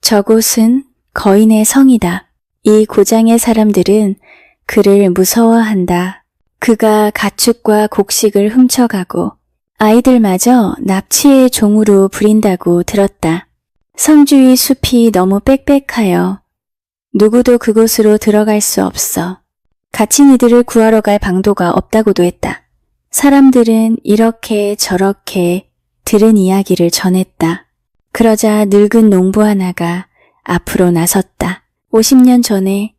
저곳은 거인의 성이다. 이 고장의 사람들은 그를 무서워한다. 그가 가축과 곡식을 훔쳐가고 아이들마저 납치의 종으로 부린다고 들었다. 성주의 숲이 너무 빽빽하여 누구도 그곳으로 들어갈 수 없어. 갇힌 이들을 구하러 갈 방도가 없다고도 했다. 사람들은 이렇게 저렇게 들은 이야기를 전했다. 그러자 늙은 농부 하나가 앞으로 나섰다. 50년 전에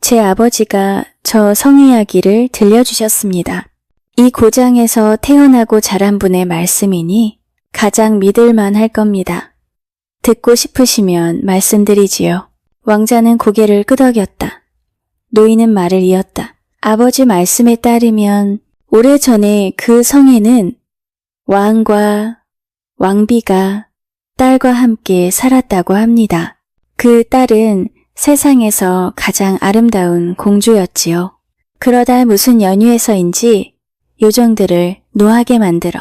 제 아버지가 저 성 이야기를 들려주셨습니다. 이 고장에서 태어나고 자란 분의 말씀이니 가장 믿을만 할 겁니다. 듣고 싶으시면 말씀드리지요. 왕자는 고개를 끄덕였다. 노인은 말을 이었다. 아버지 말씀에 따르면 오래전에 그 성에는 왕과 왕비가 딸과 함께 살았다고 합니다. 그 딸은 세상에서 가장 아름다운 공주였지요. 그러다 무슨 연유에서인지 요정들을 노하게 만들어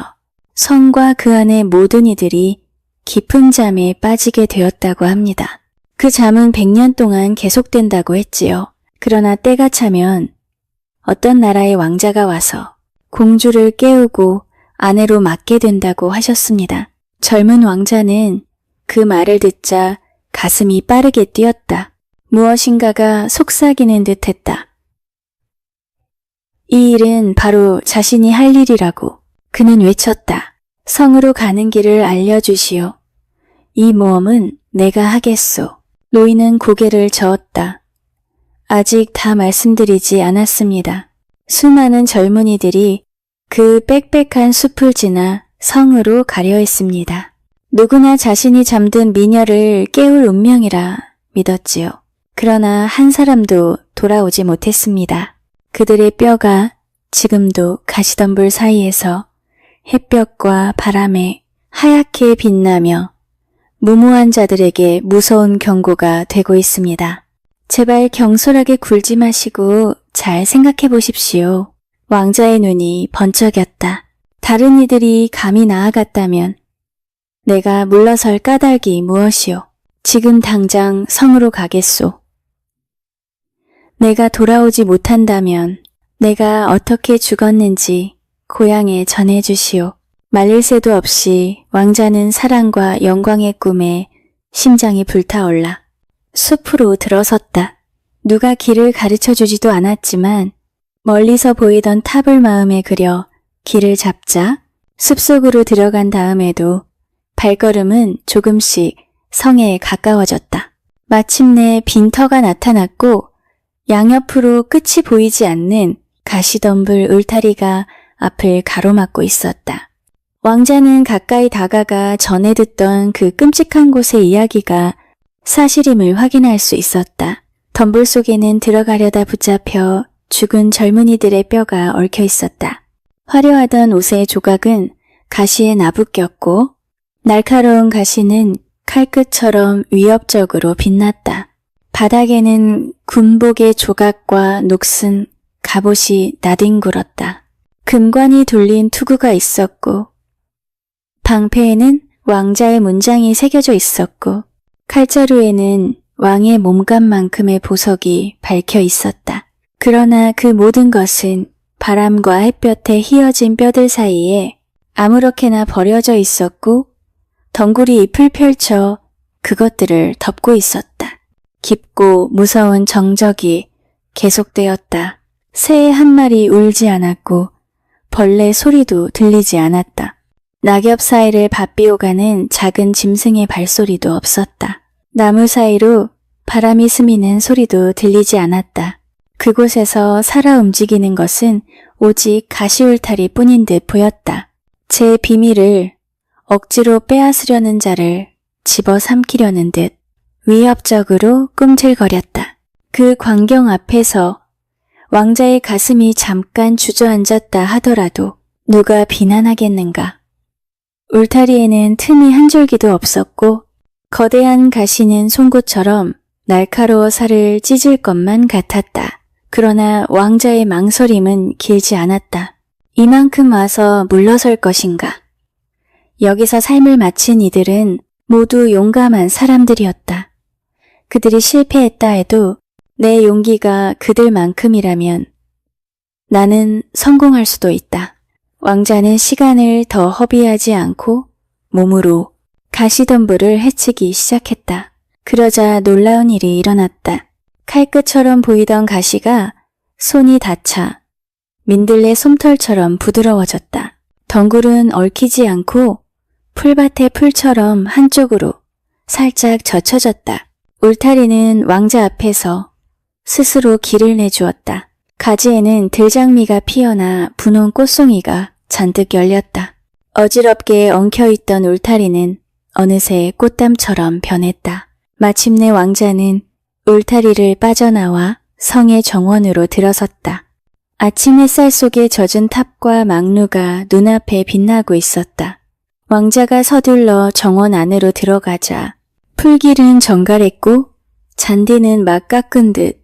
성과 그 안의 모든 이들이 깊은 잠에 빠지게 되었다고 합니다. 그 잠은 100년 동안 계속된다고 했지요. 그러나 때가 차면 어떤 나라의 왕자가 와서 공주를 깨우고 아내로 맡게 된다고 하셨습니다. 젊은 왕자는 그 말을 듣자 가슴이 빠르게 뛰었다. 무엇인가가 속삭이는 듯 했다. 이 일은 바로 자신이 할 일이라고 그는 외쳤다. 성으로 가는 길을 알려주시오. 이 모험은 내가 하겠소. 노인은 고개를 저었다. 아직 다 말씀드리지 않았습니다. 수많은 젊은이들이 그 빽빽한 숲을 지나 성으로 가려 했습니다. 누구나 자신이 잠든 미녀를 깨울 운명이라 믿었지요. 그러나 한 사람도 돌아오지 못했습니다. 그들의 뼈가 지금도 가시덤불 사이에서 햇볕과 바람에 하얗게 빛나며 무모한 자들에게 무서운 경고가 되고 있습니다. 제발 경솔하게 굴지 마시고 잘 생각해 보십시오. 왕자의 눈이 번쩍였다. 다른 이들이 감히 나아갔다면 내가 물러설 까닭이 무엇이오? 지금 당장 성으로 가겠소. 내가 돌아오지 못한다면 내가 어떻게 죽었는지 고향에 전해주시오. 말릴 새도 없이 왕자는 사랑과 영광의 꿈에 심장이 불타올라 숲으로 들어섰다. 누가 길을 가르쳐주지도 않았지만 멀리서 보이던 탑을 마음에 그려 길을 잡자 숲속으로 들어간 다음에도 발걸음은 조금씩 성에 가까워졌다. 마침내 빈터가 나타났고 양옆으로 끝이 보이지 않는 가시덤불 울타리가 앞을 가로막고 있었다. 왕자는 가까이 다가가 전에 듣던 그 끔찍한 곳의 이야기가 사실임을 확인할 수 있었다. 덤불 속에는 들어가려다 붙잡혀 죽은 젊은이들의 뼈가 얽혀 있었다. 화려하던 옷의 조각은 가시에 나부꼈고 날카로운 가시는 칼끝처럼 위협적으로 빛났다. 바닥에는 군복의 조각과 녹슨 갑옷이 나뒹굴었다. 금관이 둘린 투구가 있었고 방패에는 왕자의 문장이 새겨져 있었고 칼자루에는 왕의 몸값만큼의 보석이 박혀 있었다. 그러나 그 모든 것은 바람과 햇볕에 휘어진 뼈들 사이에 아무렇게나 버려져 있었고 덩굴이 잎을 펼쳐 그것들을 덮고 있었다. 깊고 무서운 정적이 계속되었다. 새 한 마리 울지 않았고 벌레 소리도 들리지 않았다. 낙엽 사이를 밭비오가는 작은 짐승의 발소리도 없었다. 나무 사이로 바람이 스미는 소리도 들리지 않았다. 그곳에서 살아 움직이는 것은 오직 가시울타리 뿐인 듯 보였다. 제 비밀을 억지로 빼앗으려는 자를 집어삼키려는 듯 위협적으로 꿈틀거렸다. 그 광경 앞에서 왕자의 가슴이 잠깐 주저앉았다 하더라도 누가 비난하겠는가. 울타리에는 틈이 한 줄기도 없었고 거대한 가시는 송곳처럼 날카로워 살을 찢을 것만 같았다. 그러나 왕자의 망설임은 길지 않았다. 이만큼 와서 물러설 것인가. 여기서 삶을 마친 이들은 모두 용감한 사람들이었다. 그들이 실패했다 해도 내 용기가 그들만큼이라면 나는 성공할 수도 있다. 왕자는 시간을 더 허비하지 않고 몸으로 가시덤불을 헤치기 시작했다. 그러자 놀라운 일이 일어났다. 칼끝처럼 보이던 가시가 손이 닿자 민들레 솜털처럼 부드러워졌다. 덩굴은 얽히지 않고 풀밭의 풀처럼 한쪽으로 살짝 젖혀졌다. 울타리는 왕자 앞에서 스스로 길을 내주었다. 가지에는 들장미가 피어나 분홍 꽃송이가 잔뜩 열렸다. 어지럽게 엉켜있던 울타리는 어느새 꽃담처럼 변했다. 마침내 왕자는 울타리를 빠져나와 성의 정원으로 들어섰다. 아침 햇살 속에 젖은 탑과 망루가 눈앞에 빛나고 있었다. 왕자가 서둘러 정원 안으로 들어가자 풀길은 정갈했고 잔디는 막 깎은 듯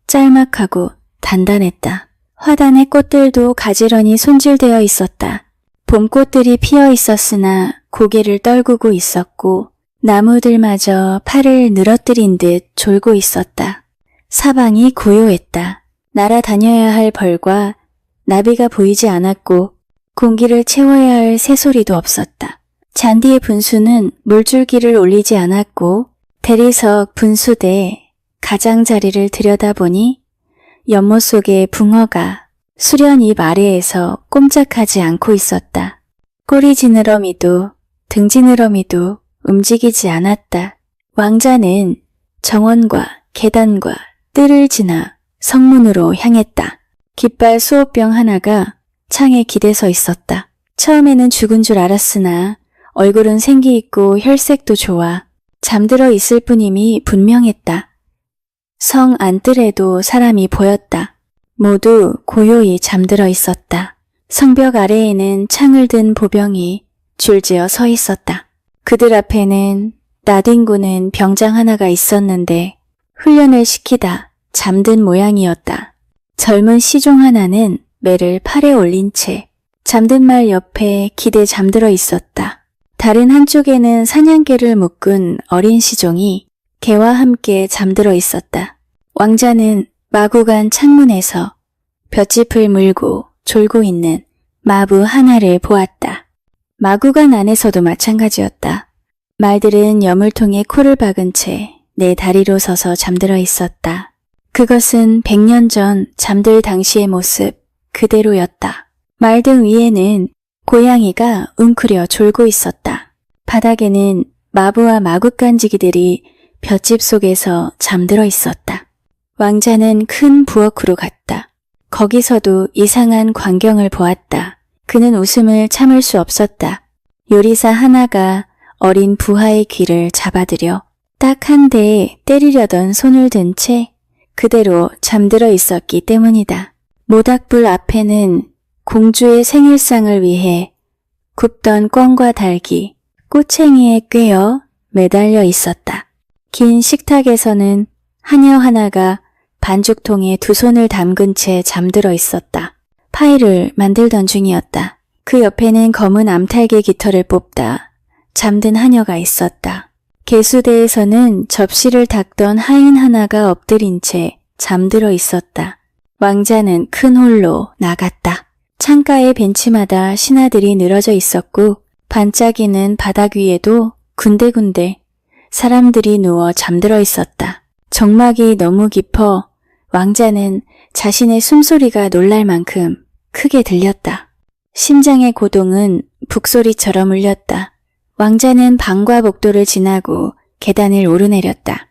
짤막하고 단단했다. 화단의 꽃들도 가지런히 손질되어 있었다. 봄꽃들이 피어 있었으나 고개를 떨구고 있었고 나무들마저 팔을 늘어뜨린 듯 졸고 있었다. 사방이 고요했다. 날아다녀야 할 벌과 나비가 보이지 않았고 공기를 채워야 할 새소리도 없었다. 잔디의 분수는 물줄기를 올리지 않았고 대리석 분수대에 가장자리를 들여다보니 연못 속에 붕어가 수련잎 아래에서 꼼짝하지 않고 있었다. 꼬리 지느러미도 등 지느러미도 움직이지 않았다. 왕자는 정원과 계단과 뜰을 지나 성문으로 향했다. 깃발 수호병 하나가 창에 기대서 있었다. 처음에는 죽은 줄 알았으나 얼굴은 생기 있고 혈색도 좋아 잠들어 있을 뿐임이 분명했다. 성 안뜰에도 사람이 보였다. 모두 고요히 잠들어 있었다. 성벽 아래에는 창을 든 보병이 줄지어 서 있었다. 그들 앞에는 나뒹구는 병장 하나가 있었는데 훈련을 시키다 잠든 모양이었다. 젊은 시종 하나는 매를 팔에 올린 채 잠든 말 옆에 기대 잠들어 있었다. 다른 한쪽에는 사냥개를 묶은 어린 시종이 개와 함께 잠들어 있었다. 왕자는 마구간 창문에서 볏짚을 물고 졸고 있는 마부 하나를 보았다. 마구간 안에서도 마찬가지였다. 말들은 여물통에 코를 박은 채 내 다리로 서서 잠들어 있었다. 그것은 100년 전 잠들 당시의 모습 그대로였다. 말등 위에는 고양이가 웅크려 졸고 있었다. 바닥에는 마부와 마구간지기들이 볏짚 속에서 잠들어 있었다. 왕자는 큰 부엌으로 갔다. 거기서도 이상한 광경을 보았다. 그는 웃음을 참을 수 없었다. 요리사 하나가 어린 부하의 귀를 잡아들여 딱 한 대 때리려던 손을 든 채 그대로 잠들어 있었기 때문이다. 모닥불 앞에는 공주의 생일상을 위해 굽던 꿩과 닭이 꼬챙이에 꿰어 매달려 있었다. 긴 식탁에서는 하녀 하나가 반죽통에 두 손을 담근 채 잠들어 있었다. 파이를 만들던 중이었다. 그 옆에는 검은 암탉의 깃털을 뽑다 잠든 하녀가 있었다. 개수대에서는 접시를 닦던 하인 하나가 엎드린 채 잠들어 있었다. 왕자는 큰 홀로 나갔다. 창가의 벤치마다 신하들이 늘어져 있었고 반짝이는 바닥 위에도 군데군데 사람들이 누워 잠들어 있었다. 정막이 너무 깊어 왕자는 자신의 숨소리가 놀랄 만큼 크게 들렸다. 심장의 고동은 북소리처럼 울렸다. 왕자는 방과 복도를 지나고 계단을 오르내렸다.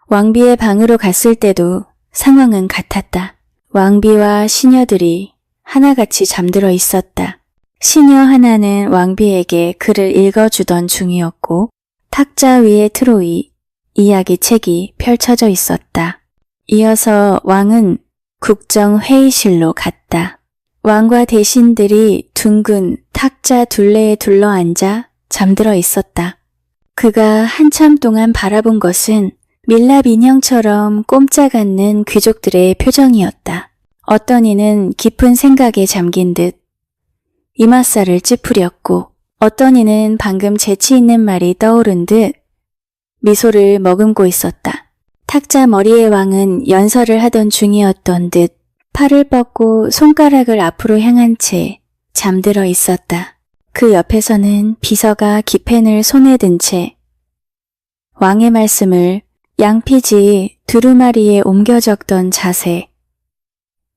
왕비의 방으로 갔을 때도 상황은 같았다. 왕비와 시녀들이 하나같이 잠들어 있었다. 시녀 하나는 왕비에게 글을 읽어주던 중이었고 탁자 위에 트로이 이야기 책이 펼쳐져 있었다. 이어서 왕은 국정회의실로 갔다. 왕과 대신들이 둥근 탁자 둘레에 둘러앉아 잠들어 있었다. 그가 한참 동안 바라본 것은 밀랍 인형처럼 꼼짝 않는 귀족들의 표정이었다. 어떤 이는 깊은 생각에 잠긴 듯 이맛살을 찌푸렸고 어떤 이는 방금 재치 있는 말이 떠오른 듯 미소를 머금고 있었다. 탁자 머리의 왕은 연설을 하던 중이었던 듯 팔을 뻗고 손가락을 앞으로 향한 채 잠들어 있었다. 그 옆에서는 비서가 기펜을 손에 든 채 왕의 말씀을 양피지 두루마리에 옮겨 적던 자세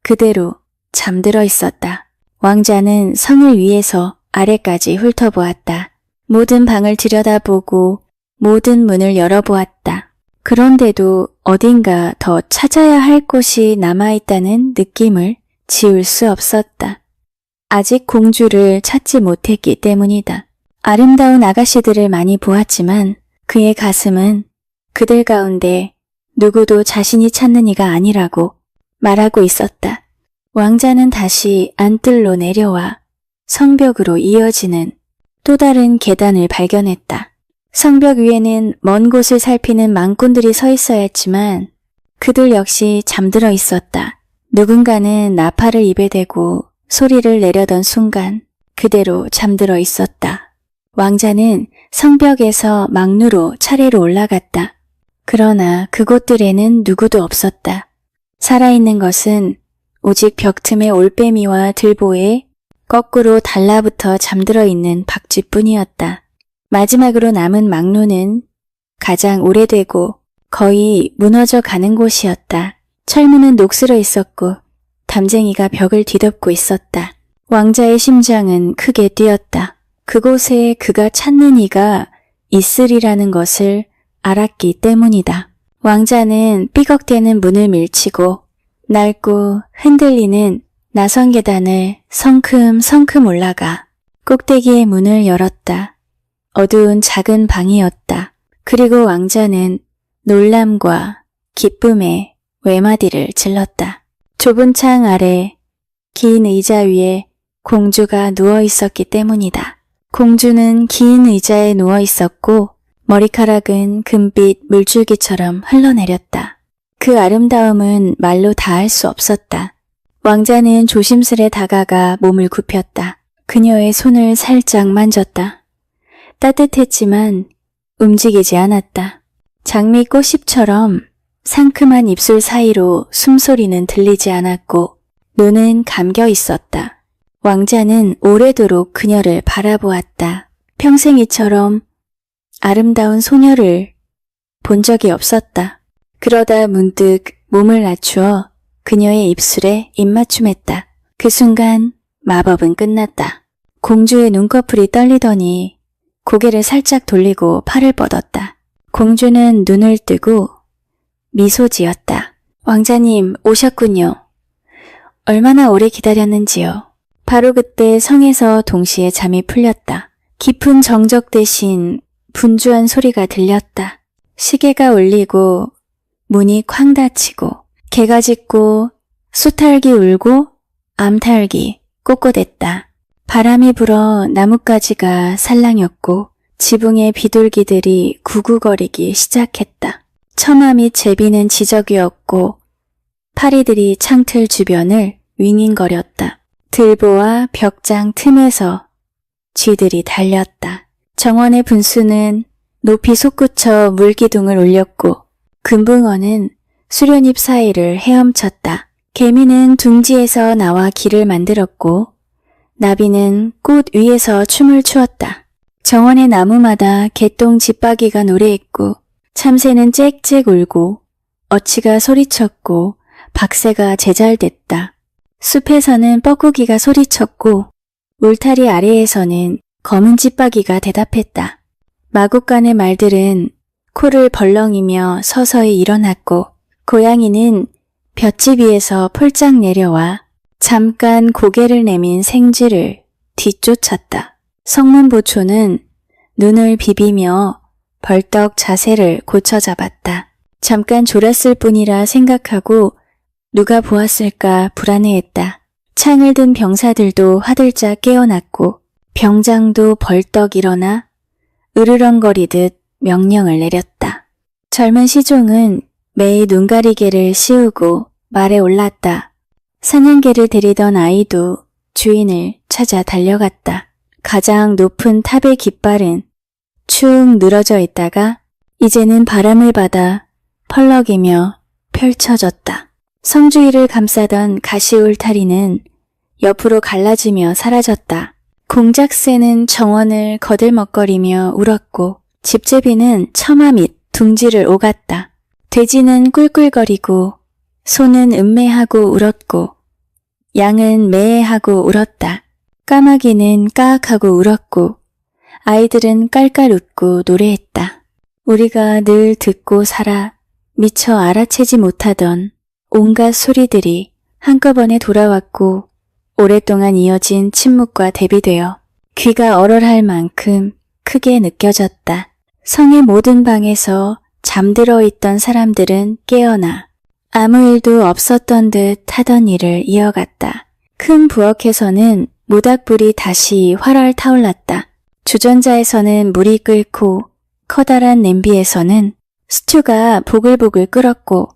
그대로 잠들어 있었다. 왕자는 성을 위에서 아래까지 훑어보았다. 모든 방을 들여다보고 모든 문을 열어보았다. 그런데도 어딘가 더 찾아야 할 곳이 남아있다는 느낌을 지울 수 없었다. 아직 공주를 찾지 못했기 때문이다. 아름다운 아가씨들을 많이 보았지만 그의 가슴은 그들 가운데 누구도 자신이 찾는 이가 아니라고 말하고 있었다. 왕자는 다시 안뜰로 내려와 성벽으로 이어지는 또 다른 계단을 발견했다. 성벽 위에는 먼 곳을 살피는 망꾼들이 서 있어야 했지만 그들 역시 잠들어 있었다. 누군가는 나팔을 입에 대고 소리를 내려던 순간 그대로 잠들어 있었다. 왕자는 성벽에서 망루로 차례로 올라갔다. 그러나 그곳들에는 누구도 없었다. 살아있는 것은 오직 벽 틈에 올빼미와 들보에 거꾸로 달라붙어 잠들어 있는 박쥐뿐이었다. 마지막으로 남은 망루는 가장 오래되고 거의 무너져 가는 곳이었다. 철문은 녹슬어 있었고 담쟁이가 벽을 뒤덮고 있었다. 왕자의 심장은 크게 뛰었다. 그곳에 그가 찾는 이가 있으리라는 것을 알았기 때문이다. 왕자는 삐걱대는 문을 밀치고 낡고 흔들리는 나선 계단을 성큼성큼 올라가 꼭대기의 문을 열었다. 어두운 작은 방이었다. 그리고 왕자는 놀람과 기쁨에 외마디를 질렀다. 좁은 창 아래 긴 의자 위에 공주가 누워 있었기 때문이다. 공주는 긴 의자에 누워 있었고 머리카락은 금빛 물줄기처럼 흘러내렸다. 그 아름다움은 말로 다할 수 없었다. 왕자는 조심스레 다가가 몸을 굽혔다. 그녀의 손을 살짝 만졌다. 따뜻했지만 움직이지 않았다. 장미꽃잎처럼 상큼한 입술 사이로 숨소리는 들리지 않았고 눈은 감겨 있었다. 왕자는 오래도록 그녀를 바라보았다. 평생 이처럼 아름다운 소녀를 본 적이 없었다. 그러다 문득 몸을 낮추어 그녀의 입술에 입맞춤했다. 그 순간 마법은 끝났다. 공주의 눈꺼풀이 떨리더니 고개를 살짝 돌리고 팔을 뻗었다. 공주는 눈을 뜨고 미소 지었다. 왕자님 오셨군요. 얼마나 오래 기다렸는지요. 바로 그때 성에서 동시에 잠이 풀렸다. 깊은 정적 대신 분주한 소리가 들렸다. 시계가 울리고 문이 쾅 닫히고 개가 짖고 수탉이 울고 암탉이 꼿꼿했다. 바람이 불어 나뭇가지가 살랑였고 지붕의 비둘기들이 구구거리기 시작했다. 처마 및 제비는 지저귀었고 파리들이 창틀 주변을 윙윙거렸다. 들보와 벽장 틈에서 쥐들이 달렸다. 정원의 분수는 높이 솟구쳐 물기둥을 올렸고 금붕어는 수련잎 사이를 헤엄쳤다. 개미는 둥지에서 나와 길을 만들었고 나비는 꽃 위에서 춤을 추었다. 정원의 나무마다 개똥 집박이가 노래했고 참새는 짹짹 울고 어치가 소리쳤고 박새가 제잘됐다. 숲에서는 뻐꾸기가 소리쳤고 울타리 아래에서는 검은 찌빠기가 대답했다. 마국간의 말들은 코를 벌렁이며 서서히 일어났고 고양이는 볏짚 위에서 폴짝 내려와 잠깐 고개를 내민 생쥐를 뒤쫓았다. 성문보초는 눈을 비비며 벌떡 자세를 고쳐 잡았다. 잠깐 졸았을 뿐이라 생각하고 누가 보았을까 불안해했다. 창을 든 병사들도 화들짝 깨어났고 병장도 벌떡 일어나 으르렁거리듯 명령을 내렸다. 젊은 시종은 매의 눈가리개를 씌우고 말에 올랐다. 사냥개를 데리던 아이도 주인을 찾아 달려갔다. 가장 높은 탑의 깃발은 축 늘어져 있다가 이제는 바람을 받아 펄럭이며 펼쳐졌다. 성주위를 감싸던 가시 울타리는 옆으로 갈라지며 사라졌다. 공작새는 정원을 거들먹거리며 울었고 집제비는 처마 밑 둥지를 오갔다. 돼지는 꿀꿀거리고 소는 음매하고 울었고 양은 매하고 울었다. 까마귀는 까악하고 울었고 아이들은 깔깔 웃고 노래했다. 우리가 늘 듣고 살아 미처 알아채지 못하던 온갖 소리들이 한꺼번에 돌아왔고 오랫동안 이어진 침묵과 대비되어 귀가 얼얼할 만큼 크게 느껴졌다. 성의 모든 방에서 잠들어 있던 사람들은 깨어나 아무 일도 없었던 듯 하던 일을 이어갔다. 큰 부엌에서는 모닥불이 다시 활활 타올랐다. 주전자에서는 물이 끓고 커다란 냄비에서는 스튜가 보글보글 끓었고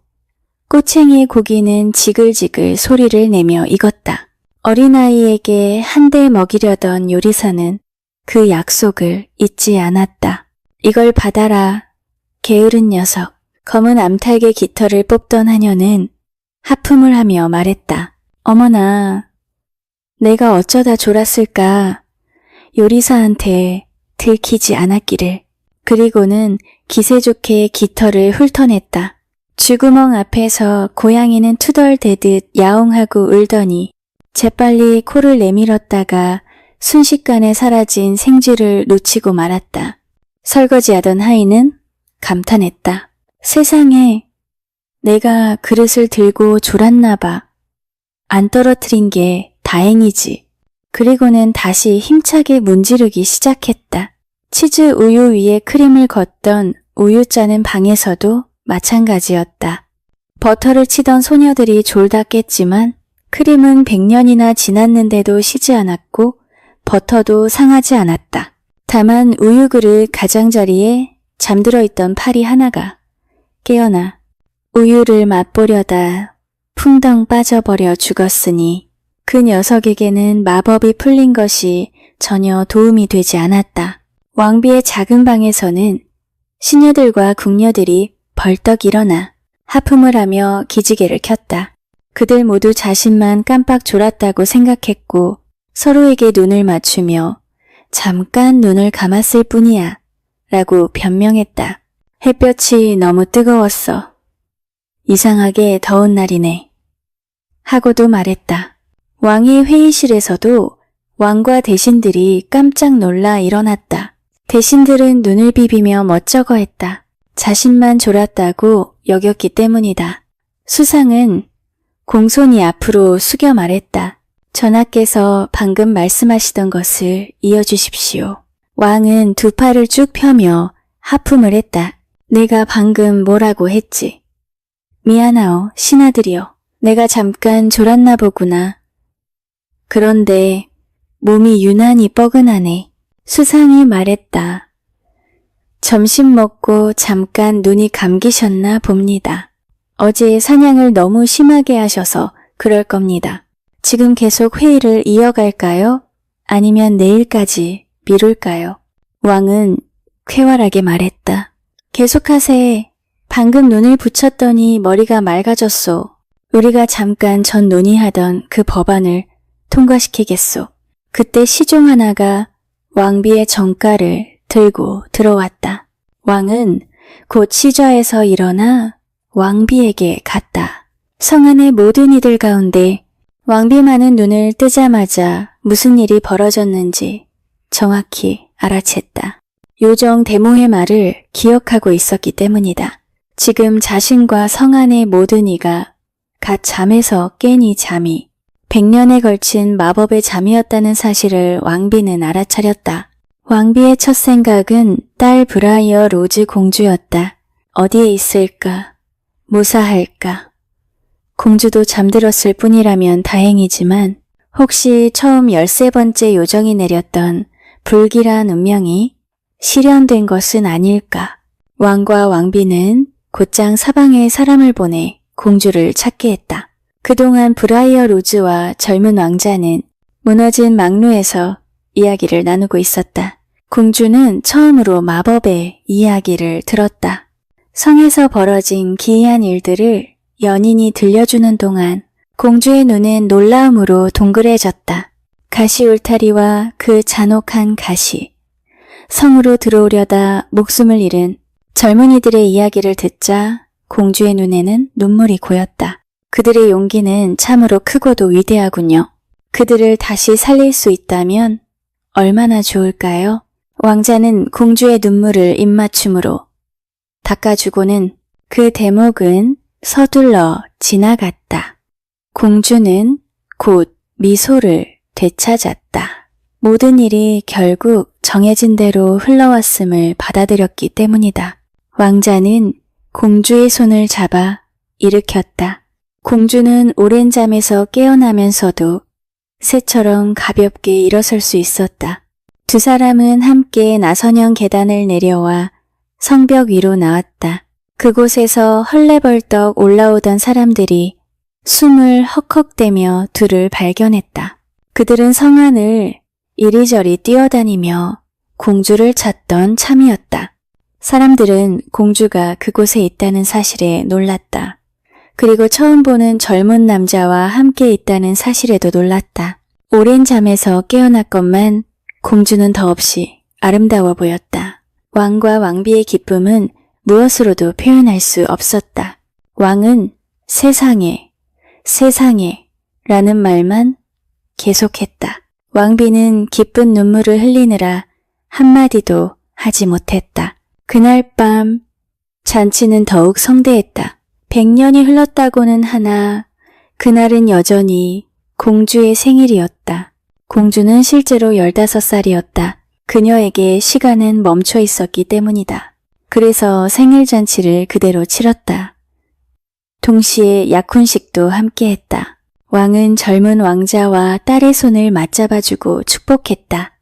꼬챙이의 고기는 지글지글 소리를 내며 익었다. 어린아이에게 한 대 먹이려던 요리사는 그 약속을 잊지 않았다. 이걸 받아라, 게으른 녀석. 검은 암탉의 깃털을 뽑던 하녀는 하품을 하며 말했다. 어머나, 내가 어쩌다 졸았을까. 요리사한테 들키지 않았기를. 그리고는 기세 좋게 깃털을 훑어냈다. 쥐구멍 앞에서 고양이는 투덜대듯 야옹하고 울더니 재빨리 코를 내밀었다가 순식간에 사라진 생쥐를 놓치고 말았다. 설거지하던 하인은 감탄했다. 세상에, 내가 그릇을 들고 졸았나 봐. 안 떨어뜨린 게 다행이지. 그리고는 다시 힘차게 문지르기 시작했다. 치즈 우유 위에 크림을 걷던 우유 짜는 방에서도 마찬가지였다. 버터를 치던 소녀들이 졸다 깼지만 크림은 100년이나 지났는데도 쉬지 않았고 버터도 상하지 않았다. 다만 우유 그릇 가장자리에 잠들어 있던 파리 하나가 깨어나 우유를 맛보려다 풍덩 빠져버려 죽었으니 그 녀석에게는 마법이 풀린 것이 전혀 도움이 되지 않았다. 왕비의 작은 방에서는 시녀들과 궁녀들이 벌떡 일어나 하품을 하며 기지개를 켰다. 그들 모두 자신만 깜빡 졸았다고 생각했고 서로에게 눈을 맞추며 잠깐 눈을 감았을 뿐이야 라고 변명했다. 햇볕이 너무 뜨거웠어. 이상하게 더운 날이네. 하고도 말했다. 왕의 회의실에서도 왕과 대신들이 깜짝 놀라 일어났다. 대신들은 눈을 비비며 멋쩍어했다. 자신만 졸았다고 여겼기 때문이다. 수상은 공손히 앞으로 숙여 말했다. 전하께서 방금 말씀하시던 것을 이어주십시오. 왕은 두 팔을 쭉 펴며 하품을 했다. 내가 방금 뭐라고 했지? 미안하오, 신하들이여. 내가 잠깐 졸았나 보구나. 그런데 몸이 유난히 뻐근하네. 수상이 말했다. 점심 먹고 잠깐 눈이 감기셨나 봅니다. 어제 사냥을 너무 심하게 하셔서 그럴 겁니다. 지금 계속 회의를 이어갈까요? 아니면 내일까지 미룰까요? 왕은 쾌활하게 말했다. 계속하세. 방금 눈을 붙였더니 머리가 맑아졌소. 우리가 잠깐 전 논의하던 그 법안을 통과시키겠소. 그때 시종 하나가 왕비의 정가를 들고 들어왔다. 왕은 곧 시좌에서 일어나 왕비에게 갔다. 성 안의 모든 이들 가운데 왕비만은 눈을 뜨자마자 무슨 일이 벌어졌는지 정확히 알아챘다. 요정 데모의 말을 기억하고 있었기 때문이다. 지금 자신과 성 안의 모든 이가 갓 잠에서 깬 이 잠이 100년에 걸친 마법의 잠이었다는 사실을 왕비는 알아차렸다. 왕비의 첫 생각은 딸 브라이어 로즈 공주였다. 어디에 있을까? 무사할까? 공주도 잠들었을 뿐이라면 다행이지만 혹시 처음 13번째 요정이 내렸던 불길한 운명이 실현된 것은 아닐까? 왕과 왕비는 곧장 사방에 사람을 보내 공주를 찾게 했다. 그동안 브라이어 로즈와 젊은 왕자는 무너진 망루에서 이야기를 나누고 있었다. 공주는 처음으로 마법의 이야기를 들었다. 성에서 벌어진 기이한 일들을 연인이 들려주는 동안 공주의 눈은 놀라움으로 동그래졌다. 가시 울타리와 그 잔혹한 가시, 성으로 들어오려다 목숨을 잃은 젊은이들의 이야기를 듣자 공주의 눈에는 눈물이 고였다. 그들의 용기는 참으로 크고도 위대하군요. 그들을 다시 살릴 수 있다면 얼마나 좋을까요? 왕자는 공주의 눈물을 입맞춤으로 닦아주고는 그 대목은 서둘러 지나갔다. 공주는 곧 미소를 되찾았다. 모든 일이 결국 정해진 대로 흘러왔음을 받아들였기 때문이다. 왕자는 공주의 손을 잡아 일으켰다. 공주는 오랜 잠에서 깨어나면서도 새처럼 가볍게 일어설 수 있었다. 두 사람은 함께 나선형 계단을 내려와 성벽 위로 나왔다. 그곳에서 헐레벌떡 올라오던 사람들이 숨을 헉헉대며 둘을 발견했다. 그들은 성 안을 이리저리 뛰어다니며 공주를 찾던 참이었다. 사람들은 공주가 그곳에 있다는 사실에 놀랐다. 그리고 처음 보는 젊은 남자와 함께 있다는 사실에도 놀랐다. 오랜 잠에서 깨어났건만 공주는 더없이 아름다워 보였다. 왕과 왕비의 기쁨은 무엇으로도 표현할 수 없었다. 왕은 세상에, 세상에 라는 말만 계속했다. 왕비는 기쁜 눈물을 흘리느라 한마디도 하지 못했다. 그날 밤 잔치는 더욱 성대했다. 100년이 흘렀다고는 하나 그날은 여전히 공주의 생일이었다. 공주는 실제로 15살이었다. 그녀에게 시간은 멈춰 있었기 때문이다. 그래서 생일 잔치를 그대로 치렀다. 동시에 약혼식도 함께했다. 왕은 젊은 왕자와 딸의 손을 맞잡아주고 축복했다.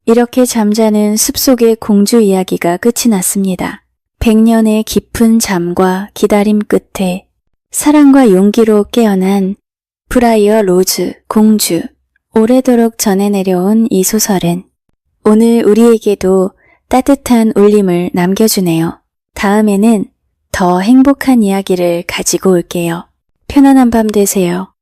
이렇게 잠자는 숲속의 공주 이야기가 끝이 났습니다. 100년의 깊은 잠과 기다림 끝에 사랑과 용기로 깨어난 브라이어 로즈 공주. 오래도록 전해 내려온 이 소설은 오늘 우리에게도 따뜻한 울림을 남겨주네요. 다음에는 더 행복한 이야기를 가지고 올게요. 편안한 밤 되세요.